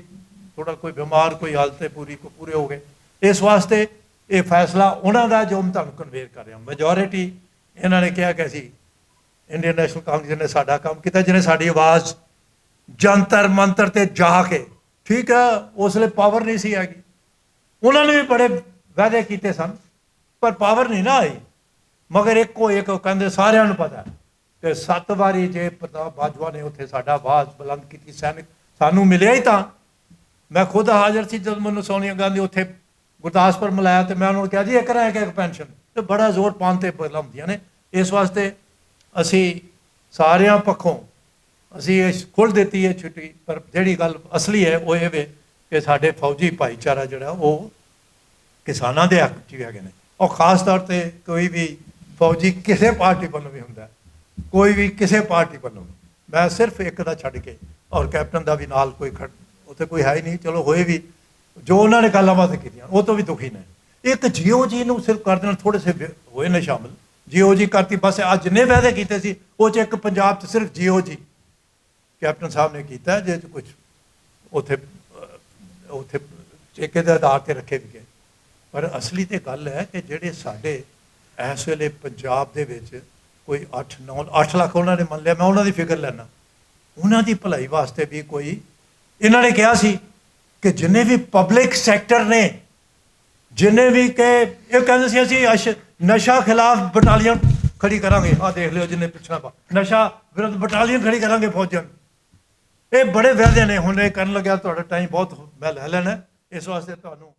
ਥੋੜਾ ਕੋਈ ਬਿਮਾਰ ਕੋਈ ਹਾਲਤ ਪੂਰੇ ਹੋ ਗਏ। ਇਸ ਵਾਸਤੇ ਇਹ ਫੈਸਲਾ ਉਹਨਾਂ ਦਾ ਜੋ ਮੈਂ ਤੁਹਾਨੂੰ ਕਨਵੇਅਰ ਕਰ ਰਿਹਾ। ਮੈਜੋਰਿਟੀ ਇਹਨਾਂ ਨੇ ਕਿਹਾ ਕਿ ਅਸੀਂ ਇੰਡੀਅਨ ਨੈਸ਼ਨਲ ਕਾਂਗਰਸ ਨੇ ਸਾਡਾ ਕੰਮ ਕੀਤਾ, ਜਿਹਨੇ ਸਾਡੀ ਆਵਾਜ਼ ਜੰਤਰ ਮੰਤਰ ਤੇ ਜਾ ਕੇ, ਠੀਕ ਹੈ ਉਸ ਵੇਲੇ ਪਾਵਰ ਨਹੀਂ ਸੀ ਹੈਗੀ, ਉਹਨਾਂ ਨੇ ਵੀ ਬੜੇ ਵਾਅਦੇ ਕੀਤੇ ਸਨ ਪਰ ਪਾਵਰ ਨਹੀਂ ਨਾ ਆਈ। ਮਗਰ ਇੱਕੋ ਇੱਕ ਕਹਿੰਦੇ ਸਾਰਿਆਂ ਨੂੰ ਪਤਾ ਕਿ 7 ਵਾਰੀ ਜੇ ਪ੍ਰਤਾਪ ਬਾਜਵਾ ਨੇ ਉੱਥੇ ਸਾਡਾ ਆਵਾਜ਼ ਬੁਲੰਦ ਕੀਤੀ, ਸੈਨਿਕ ਸਾਨੂੰ ਮਿਲਿਆ ਹੀ ਤਾਂ। ਮੈਂ ਖੁਦ ਹਾਜ਼ਰ ਸੀ ਜਦੋਂ ਮੈਨੂੰ ਸੋਨੀਆ ਗਾਂਧੀ ਉੱਥੇ ਗੁਰਦਾਸਪੁਰ ਮਿਲਾਇਆ ਤੇ ਮੈਂ ਉਹਨਾਂ ਨੂੰ ਕਿਹਾ ਜੀ ਇੱਕ ਪੈਨਸ਼ਨ ਤੇ ਬੜਾ ਜ਼ੋਰ ਪਾਉਣ ਤੇ ਹੁੰਦੀਆਂ ਨੇ। ਇਸ ਵਾਸਤੇ ਅਸੀਂ ਸਾਰਿਆਂ ਪੱਖੋਂ ਅਸੀਂ ਇਹ ਖੁੱਲ੍ਹ ਦਿੱਤੀ ਹੈ ਛੁੱਟੀ। ਪਰ ਜਿਹੜੀ ਗੱਲ ਅਸਲੀ ਹੈ ਉਹ ਇਹ ਵੇ ਕਿ ਸਾਡੇ ਫੌਜੀ ਭਾਈਚਾਰਾ ਜਿਹੜਾ ਉਹ ਕਿਸਾਨਾਂ ਦੇ ਹੱਕ 'ਚ ਵੀ ਹੈਗੇ ਨੇ। ਔਰ ਖ਼ਾਸ ਤੌਰ 'ਤੇ ਕੋਈ ਵੀ ਫੌਜੀ ਕਿਸੇ ਪਾਰਟੀ ਵੱਲੋਂ ਵੀ ਹੁੰਦਾ, ਕੋਈ ਵੀ ਕਿਸੇ ਪਾਰਟੀ ਵੱਲੋਂ, ਮੈਂ ਸਿਰਫ ਇੱਕ ਦਾ ਛੱਡ ਕੇ ਔਰ ਕੈਪਟਨ ਦਾ ਵੀ ਨਾਲ ਕੋਈ ਉੱਥੇ ਕੋਈ ਹੈ ਹੀ ਨਹੀਂ। ਚਲੋ ਹੋਏ ਵੀ ਜੋ ਉਹਨਾਂ ਨੇ ਗੱਲਾਂਬਾਤ ਕੀਤੀਆਂ ਉਹ ਤੋਂ ਵੀ ਦੁਖੀ ਨੇ। ਇੱਕ GOG ਨੂੰ ਸਿਰਫ ਕਰ ਦੇਣਾ, ਥੋੜ੍ਹੇ ਸੇ ਹੋਏ ਨੇ ਸ਼ਾਮਲ, GOG ਕਰਤੀ ਬਸ। ਅੱਜ ਜਿੰਨੇ ਵਾਅਦੇ ਕੀਤੇ ਸੀ ਉਹ 'ਚ ਇੱਕ ਪੰਜਾਬ 'ਚ ਸਿਰਫ GOG ਕੈਪਟਨ ਸਾਹਿਬ ਨੇ ਕੀਤਾ, ਜੇ ਕੁਝ ਉੱਥੇ ਠੇਕੇ ਦੇ ਆਧਾਰ 'ਤੇ ਰੱਖੇ ਵੀ ਗਏ। ਪਰ ਅਸਲੀ ਤੇ ਗੱਲ ਹੈ ਕਿ ਜਿਹੜੇ ਸਾਡੇ ਇਸ ਵੇਲੇ ਪੰਜਾਬ ਦੇ ਵਿੱਚ ਕੋਈ 8 ਲੱਖ ਉਹਨਾਂ ਨੇ ਮੰਨ ਲਿਆ, ਮੈਂ ਉਹਨਾਂ ਦੀ ਫਿਕਰ ਲੈਣਾ, ਉਹਨਾਂ ਦੀ ਭਲਾਈ ਵਾਸਤੇ ਵੀ ਕੋਈ ਇਹਨਾਂ ਨੇ ਕਿਹਾ ਸੀ ਕਿ ਜਿੰਨੇ ਵੀ ਪਬਲਿਕ ਸੈਕਟਰ ਨੇ, ਜਿੰਨੇ ਵੀ ਕਿ ਇਹ ਕਹਿੰਦੇ ਸੀ ਅਸੀਂ ਨਸ਼ਾ ਖਿਲਾਫ ਬਟਾਲੀਅਨ ਖੜੀ ਕਰਾਂਗੇ। ਆਹ ਦੇਖ ਲਿਓ ਜਿੰਨੇ ਪਿੱਛਾ ਨਸ਼ਾ ਵਿਰੁੱਧ ਬਟਾਲੀਅਨ ਖੜੀ ਕਰਾਂਗੇ ਫੌਜਾਂ। ਇਹ ਬੜੇ ਵਾਅਦੇ ਨੇ। ਹੁਣ ਇਹ ਕਰਨ ਲੱਗਿਆ ਤੁਹਾਡਾ ਟਾਈਮ ਬਹੁਤ ਮੈਂ ਲੈ ਲੈਣਾ, ਇਸ ਵਾਸਤੇ ਤੁਹਾਨੂੰ